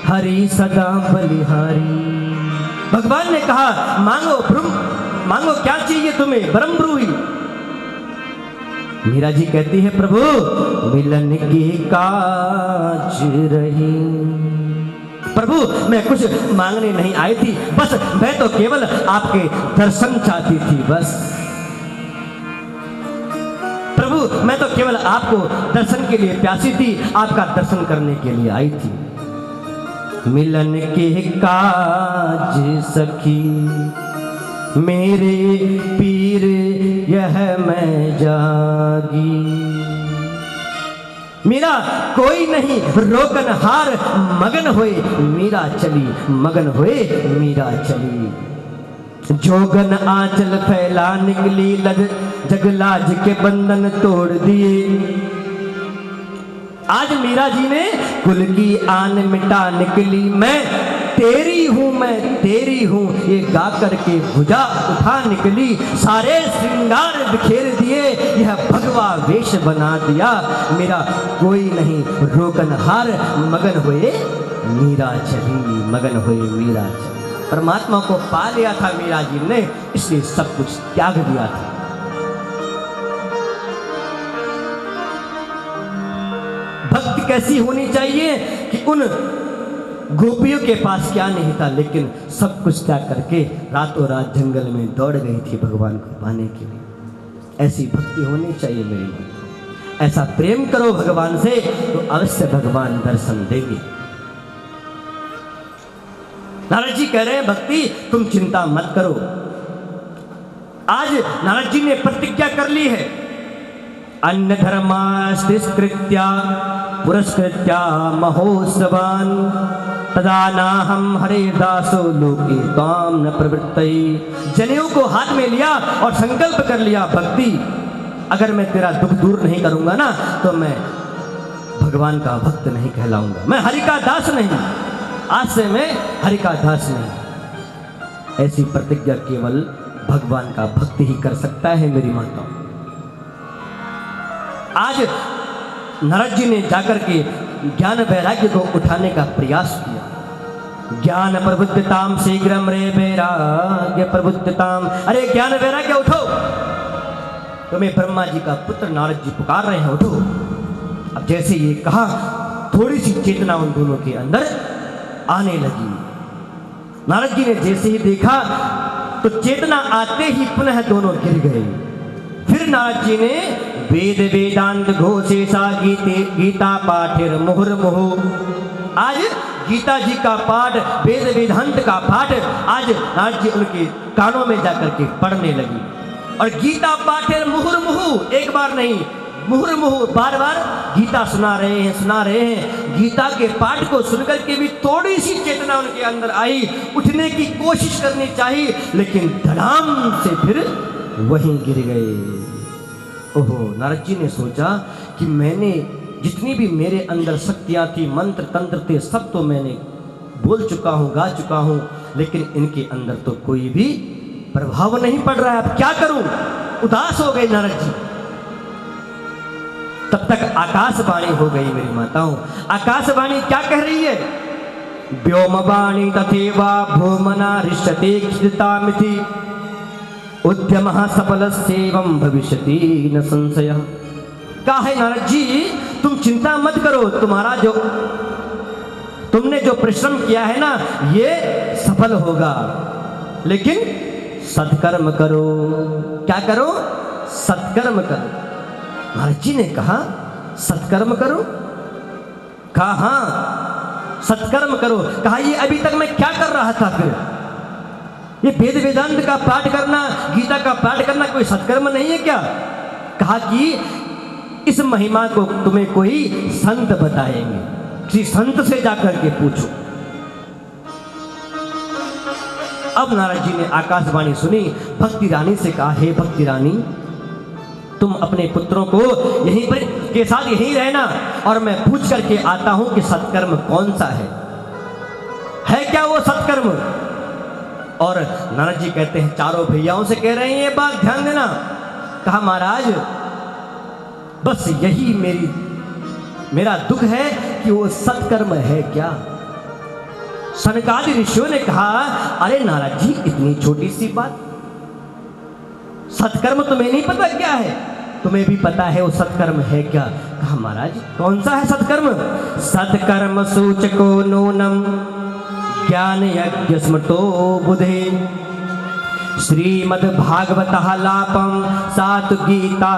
हरि सदा बलिहारी। भगवान ने कहा मांगो मांगो, क्या चाहिए तुम्हें? ब्रह्मरूही। मीरा जी कहती है प्रभु मिलन की काज रही, प्रभु मैं कुछ मांगने नहीं आई थी, बस मैं तो केवल आपके दर्शन चाहती थी बस। प्रभु मैं तो केवल आपको दर्शन के लिए प्यासी थी, आपका दर्शन करने के लिए आई थी। मिलन के काज सखी मेरे पीर यह मैं जागी, मीरा कोई नहीं रोकन हार, मगन होए मीरा चली, मगन होए मीरा चली। जोगन आंचल फैला निकली, लग जगलाज के बंधन तोड़ दिए। आज मीरा जी ने कुल की आन मिटा निकली, मैं तेरी हूं, मैं तेरी हूं, ये गा करके भुजा उठा निकली। सारे श्रृंगार बिखेर दिए, यह भगवा वेश बना दिया। मेरा कोई नहीं रोकनहार, मगन हुए मीरा चली, मगन हुए मीरा चली। परमात्मा को पा लिया था मीरा जी ने, इसलिए सब कुछ त्याग दिया था। भक्ति कैसी होनी चाहिए कि उन गोपियों के पास क्या नहीं था, लेकिन सब कुछ त्याग करके रातों रात जंगल में दौड़ गई थी भगवान को पाने के लिए। ऐसी भक्ति होनी चाहिए मेरी मां। ऐसा प्रेम करो भगवान से तो अवश्य भगवान दर्शन देंगे। नारद जी कह रहे हैं भक्ति तुम चिंता मत करो। आज नारद जी ने प्रतिज्ञा कर ली है, अन्य धर्मास्तिष्कृत्या पुरस्कृत्या महोत्सवान तदा नाहं हरे दासो लोके ताम न प्रवृत्तये। जनेऊ को हाथ में लिया और संकल्प कर लिया, भक्ति अगर मैं तेरा दुख दूर नहीं करूंगा ना तो मैं भगवान का भक्त नहीं कहलाऊंगा, मैं हरि का दास नहीं। आज से मैं हरि का दास नहीं। ऐसी प्रतिज्ञा केवल भगवान का भक्त ही कर सकता है मेरी माता। आज नारद जी ने जाकर के ज्ञान वैराग्य को उठाने का प्रयास किया। ज्ञान प्रबुद्धताम शीघ्रम रे वैराग्य प्रबुद्धताम। अरे ज्ञान वैराग्य उठो, तुम्हें ब्रह्मा जी का पुत्र नारद जी पुकार रहे हैं, उठो। अब जैसे ये कहा थोड़ी सी चेतना उन दोनों के अंदर आने लगी। नारद जी ने जैसे ही देखा तो चेतना आते ही पुनः दोनों गिर गए। फिर नारद जी ने वेद वेदांत घोषेसा गीता पाठिर मुहुर्मुहु। आज गीता जी का पाठ, वेद वेदांत का पाठ आज नारद जी उनके कानों में जाकर के पढ़ने लगी। और गीता पाठिर मुहुर्मुहु, एक बार नहीं मुहुर्मुहु, बार बार गीता सुना रहे हैं। गीता के पाठ को सुनकर के भी थोड़ी सी चेतना उनके अंदर आई, उठने की कोशिश करनी चाहिए, लेकिन धड़ाम से फिर वहीं गिर गए। ओहो, नारद जी ने सोचा कि मैंने जितनी भी मेरे अंदर शक्तियां थी, मंत्र तंत्र थे, सब तो मैंने बोल चुका हूं, गा चुका हूं, लेकिन इनके अंदर तो कोई भी प्रभाव नहीं पड़ रहा है। अब क्या करूं? उदास हो गए नारद जी। तब तक आकाशवाणी हो गई मेरी माताओं। आकाशवाणी क्या कह रही है? व्योमवाणी तथेवा भूमना ऋष्यते क्षितामिति उद्यमः सफलस्येवं भविष्यति न संशयः। कहा है नारद जी तुम चिंता मत करो, तुमने जो परिश्रम किया है ना ये सफल होगा, लेकिन सत्कर्म करो। क्या करो? सत्कर्म करो। नारद जी ने कहा सत्कर्म करो? कहा हाँ सत्कर्म करो। कहा ये अभी तक मैं क्या कर रहा था? फिर ये वेद वेदांत का पाठ करना, गीता का पाठ करना कोई सत्कर्म नहीं है क्या? कहा कि इस महिमा को तुम्हें कोई संत बताएंगे, किसी संत से जाकर के पूछो। अब नारद जी ने आकाशवाणी सुनी, भक्ति रानी से कहा हे भक्ति रानी तुम अपने पुत्रों को यहीं पर के साथ यहीं रहना और मैं पूछ करके आता हूं कि सत्कर्म कौन सा है क्या वो सत्कर्म? और नारद जी कहते हैं चारों भैयाओं से कह रहे हैं ये बात ध्यान देना। कहा महाराज बस यही मेरा दुख है कि वो सत्कर्म है क्या? सनकादि ऋषियों ने कहा अरे नारद जी इतनी छोटी सी बात, सत्कर्म तुम्हें नहीं पता क्या है? तुम्हें भी पता है वो सत्कर्म है क्या? कहा महाराज कौन सा है सत्कर्म? सत्कर्म सूचको नूनम ज्ञान यज्ञ स्मृतो बुधे श्रीमद् भागवत लापम सात गीता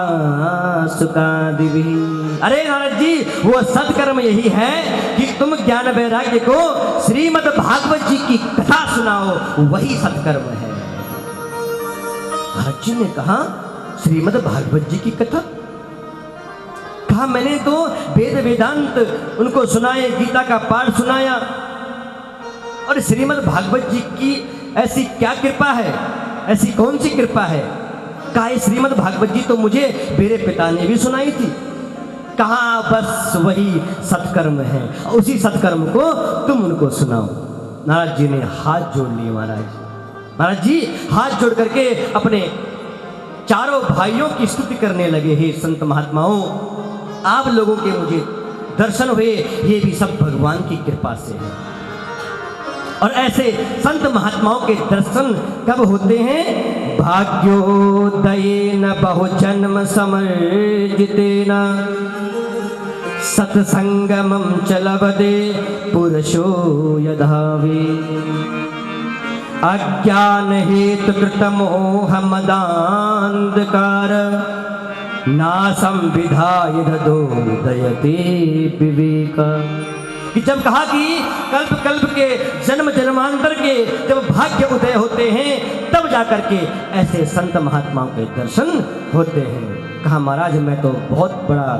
सुकादिवी। अरे नारद जी, वो सत्कर्म यही है कि तुम ज्ञान वैराग्य को श्रीमद् भागवत जी की कथा सुनाओ, वही सत्कर्म है। नारद जी ने कहा श्रीमद् भागवत जी की कथा? कहा मैंने तो वेद वेदांत उनको सुनाए, गीता का पाठ सुनाया, और श्रीमद् भागवत जी की ऐसी क्या कृपा है, ऐसी कौन सी कृपा है? कहा श्रीमद् भागवत जी तो मुझे मेरे पिता ने भी सुनाई थी। कहा बस वही सत्कर्म है, उसी सत्कर्म को तुम उनको सुनाओ। नारद जी ने हाथ जोड़ लिए। महाराज जी हाथ जोड़ करके अपने चारों भाइयों की स्तुति करने लगे। हे संत महात्माओं, आप लोगों के मुझे दर्शन हुए, ये भी सब भगवान की कृपा से है। और ऐसे संत महात्माओं के दर्शन कब होते हैं? भाग्योदयेन बहुजन्म समर्जितेन सत्संगमं च लभते पुरुषो यधावे। अज्ञान हेतु कृत मोह मदान्धकार नासं विधाय ददोदयते विवेक। कि जब कहा कि कल्प कल्प के जन्म जन्मांतर के जब भाग्य उदय होते हैं, तब जाकर के ऐसे संत महात्माओं के दर्शन होते हैं। कहा महाराज मैं तो बहुत बड़ा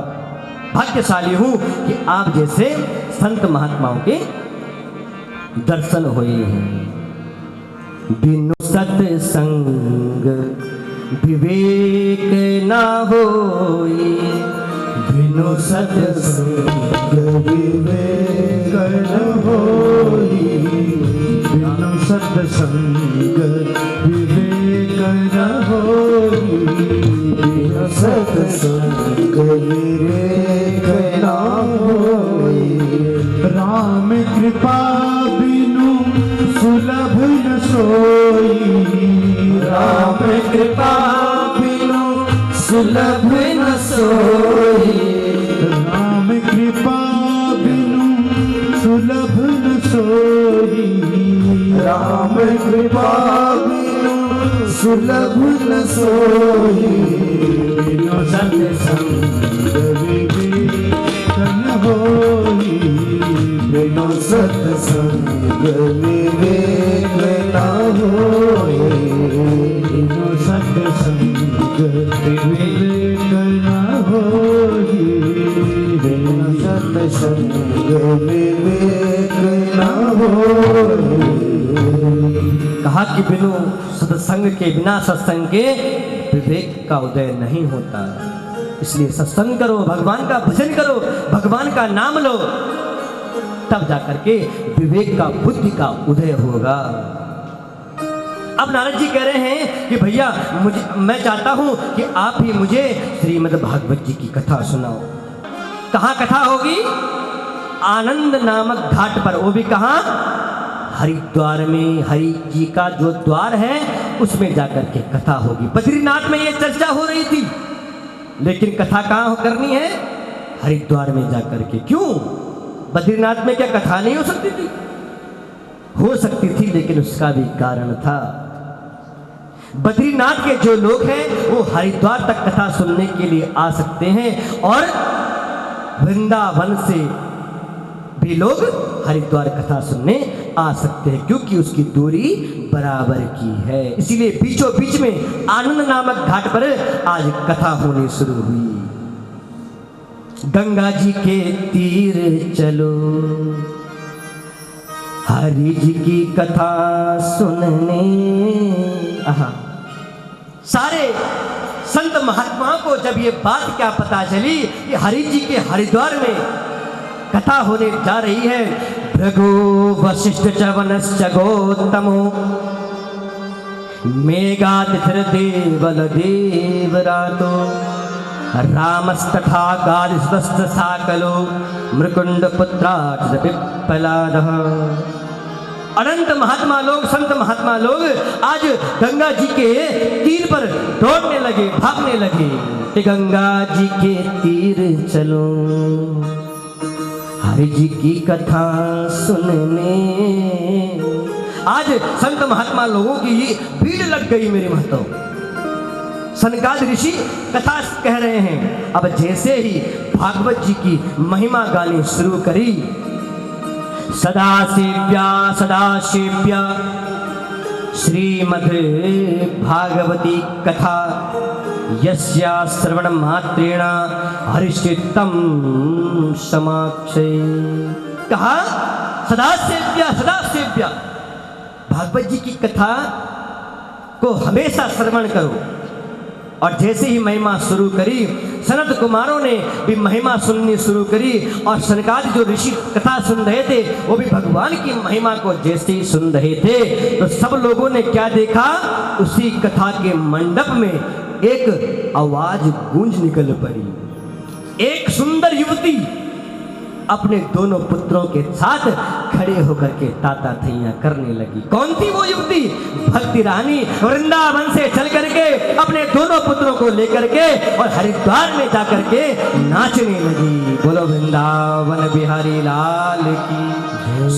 भाग्यशाली हूं कि आप जैसे संत महात्माओं के दर्शन हुए हैं। बिनु सत्संग विवेक ना होई, बिनु सत्संग विवेक न होई, बिनु सत्संग विवेक न होई, बिनु सत्संग विवेक न होई। राम कृपा बिनु सुलभ न सोई, राम कृपा बिनु सुलभ न सोई, राम कृपा बिनु सुलभ न सोई, राम कृपा बिनु सुलभ न सोई। बिनु सत्संग विवेक न होई, बिनु सत्संग विवेक न होई, बिनु सत्संग विवेक न होई, बिनु सत्संग विवेक न होई। कहा कि बिनु सत्संग के, बिना सत्संग के विवेक का उदय नहीं होता। इसलिए सत्संग करो, भगवान का भजन करो, भगवान का नाम लो, तब जाकर के विवेक का, बुद्धि का उदय होगा। अब नारद जी कह रहे हैं कि भैया मैं चाहता हूं कि आप ही मुझे श्रीमद् भागवत जी की कथा सुनाओ। कहाँ कथा होगी? आनंद नामक घाट पर। वो भी कहाँ? हरिद्वार में। हरि जी का जो द्वार है उसमें जाकर के कथा होगी। बद्रीनाथ में ये चर्चा हो रही थी, लेकिन कथा कहाँ करनी है? हरिद्वार में जाकर के। क्यों? बद्रीनाथ में क्या कथा नहीं हो सकती थी? हो सकती थी, लेकिन उसका भी कारण था। बद्रीनाथ के जो लोग हैं वो हरिद्वार तक कथा सुनने के लिए आ सकते हैं, और वृंदावन से भी लोग हरिद्वार कथा सुनने आ सकते हैं, क्योंकि उसकी दूरी बराबर की है। इसीलिए बीचों बीच में आनंद नामक घाट पर आज कथा होनी शुरू हुई। गंगा जी के तीर चलो, हरि जी की कथा सुनने। सारे संत महात्माओं को जब ये बात क्या पता चली कि हरि जी के हरिद्वार में कथा होने जा रही है, भृगु वशिष्ठ च गौतमो मेघातिथिर देवल देवरातो रामस्तथा गादिस्वस्त साकलो मृकुंड पुत्राच पिप्पलादः। अनंत महात्मा लोग, संत महात्मा लोग आज गंगा जी के तीर पर दौड़ने लगे, भागने लगे कि गंगा जी के तीर चलो, हरि जी की कथा सुनने। आज संत महात्मा लोगों की भीड़ लग गई मेरे महतो। सनकादिक ऋषि कथा कह रहे हैं। अब जैसे ही भागवत जी की महिमा गानी शुरू करी, सदाशिव्या सदाशिव्या श्रीमद् भागवती कथा यस्या श्रवण मात्रेण हरिष्टितम समाक्षे। कहा सदाशिव्या सदाशिव्या, भागवत जी की कथा को हमेशा श्रवण करो। और जैसे ही महिमा शुरू करी, सनत कुमारों ने भी महिमा सुननी शुरू करी। और सनकादिक जो ऋषि कथा सुन रहे थे वो भी भगवान की महिमा को जैसे ही सुन रहे थे, तो सब लोगों ने क्या देखा, उसी कथा के मंडप में एक आवाज गूंज निकल पड़ी। एक सुंदर युवती अपने दोनों पुत्रों के साथ खड़े होकर के ताता थैया करने लगी। कौन थी वो युवती? भक्ति रानी वृंदावन से चल करके अपने दोनों पुत्रों को लेकर के और हरिद्वार में जाकर के नाचने लगी। बोलो वृंदावन बिहारी लाल की,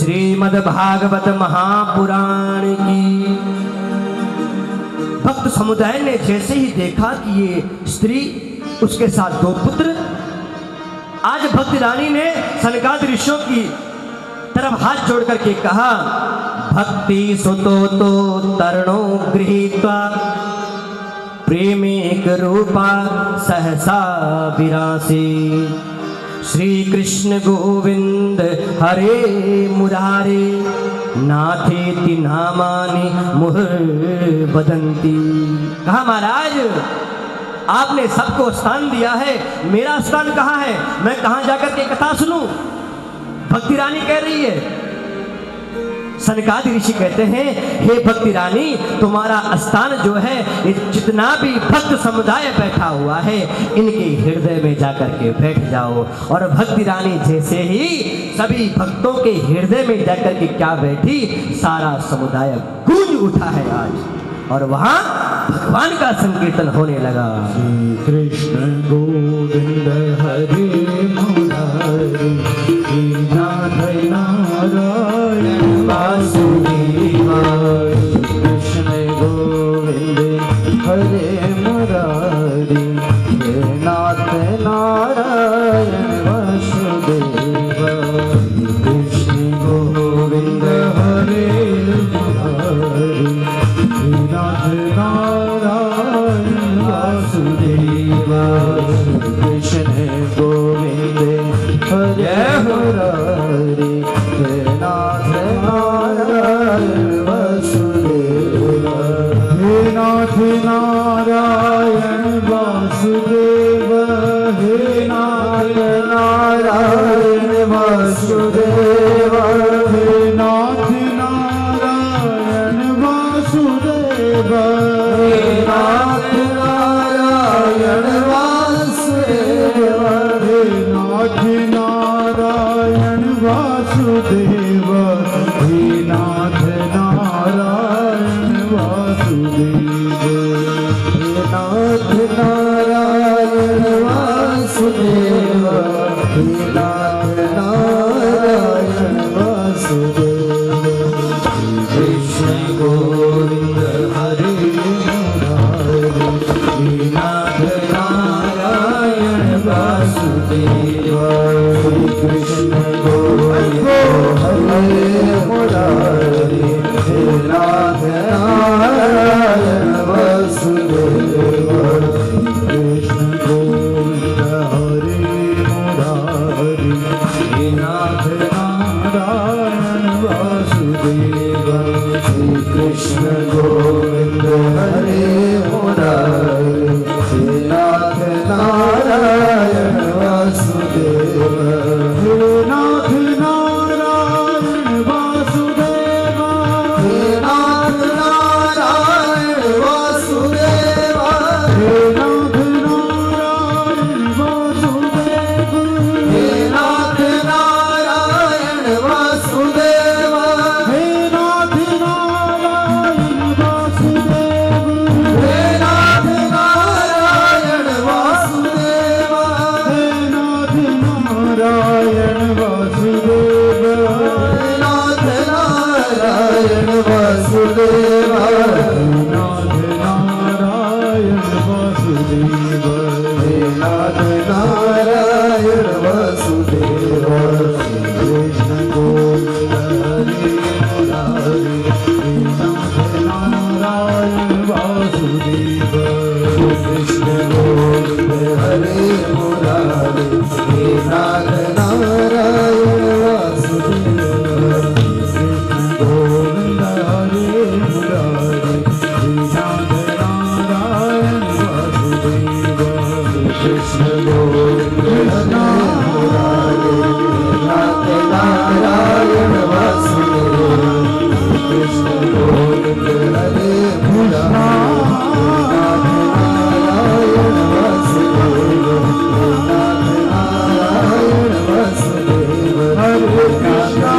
श्रीमद् भागवत महापुराण की। भक्त समुदाय ने जैसे ही देखा कि ये स्त्री, उसके साथ दो पुत्र, आज भक्ति रानी ने सनकादिक ऋषियों की तरफ हाथ जोड़ करके कहा, भक्ति सुतो तो तरणो गृहीत्वा प्रेमेक रूपा सहसा विरासी। श्री कृष्ण गोविंद हरे मुरारे नाथेति नामानि मुहुर् वदन्ति। कहा महाराज आपने सबको स्थान दिया है, मेरा स्थान कहाँ है? मैं कहाँ जाकर के कथा सुनूं? भक्ति रानी कह रही है। सनकादिक ऋषि कहते हैं, हे भक्ति रानी, तुम्हारा स्थान जो है, ये जितना भी भक्त समुदाय बैठा हुआ है, इनके हृदय में जाकर के बैठ जाओ। और भक्ति रानी जैसे ही सभी भक्तों के हृदय में जाकर के क्या बैठी, सारा समुदाय गूंज उठा है आज। और वहां भगवान का संकीर्तन होने लगा। श्री कृष्ण गोविंद हरे मुरारी नाथ नारायण वासुदेवा। कृष्ण गोविंद हरे मुरारी नाथ नारायण वासुदेवा। कृष्ण गोविंद हरे मुरारी नाथ नारायण वासुदेवा। कृष्ण गोविंद हरे मुरारी नाथ नारायण वासुदेवा। हे नाथ नारायण वासुदेवा, हे नाथ नारायण वासुदेवा, हे नाथ नारायण वासुदेवा, हे नाथ नारायण वासुदेवा, हे नाथ नारायण वासुदेवा, हे नाथ नारायण वासुदेवा, हे नाथ नारायण वासुदेवा, हे नाथ नारायण वासुदेवा। कृष्ण गोविंद हरे मुरारी नाथ नारायण वासुदेवा। कृष्ण गोविंद हरे मुरारी नाथ नारायण वासुदेवा। कृष्ण गोविंद हरे मुरारी वासुदेव हे नाथ नारायण वासुदेव कृष्ण गोविंद हरे मुरारी हे नाथ नारायण वासुदेव कृष्ण गोविंद हरे मुरारी हे नाथ नारायण वासुदेव कृष्ण गोविंद हरे मुरारी हे नाथ नारायण वासुदेव कृष्ण गोविंद हरे मुरारी नाथ नारायण वासुदेव कृष्ण गोविंद हरे मुरारी नाथ नारायण वासुदेव नाथ नारायण वासुदेव हरे कृष्ण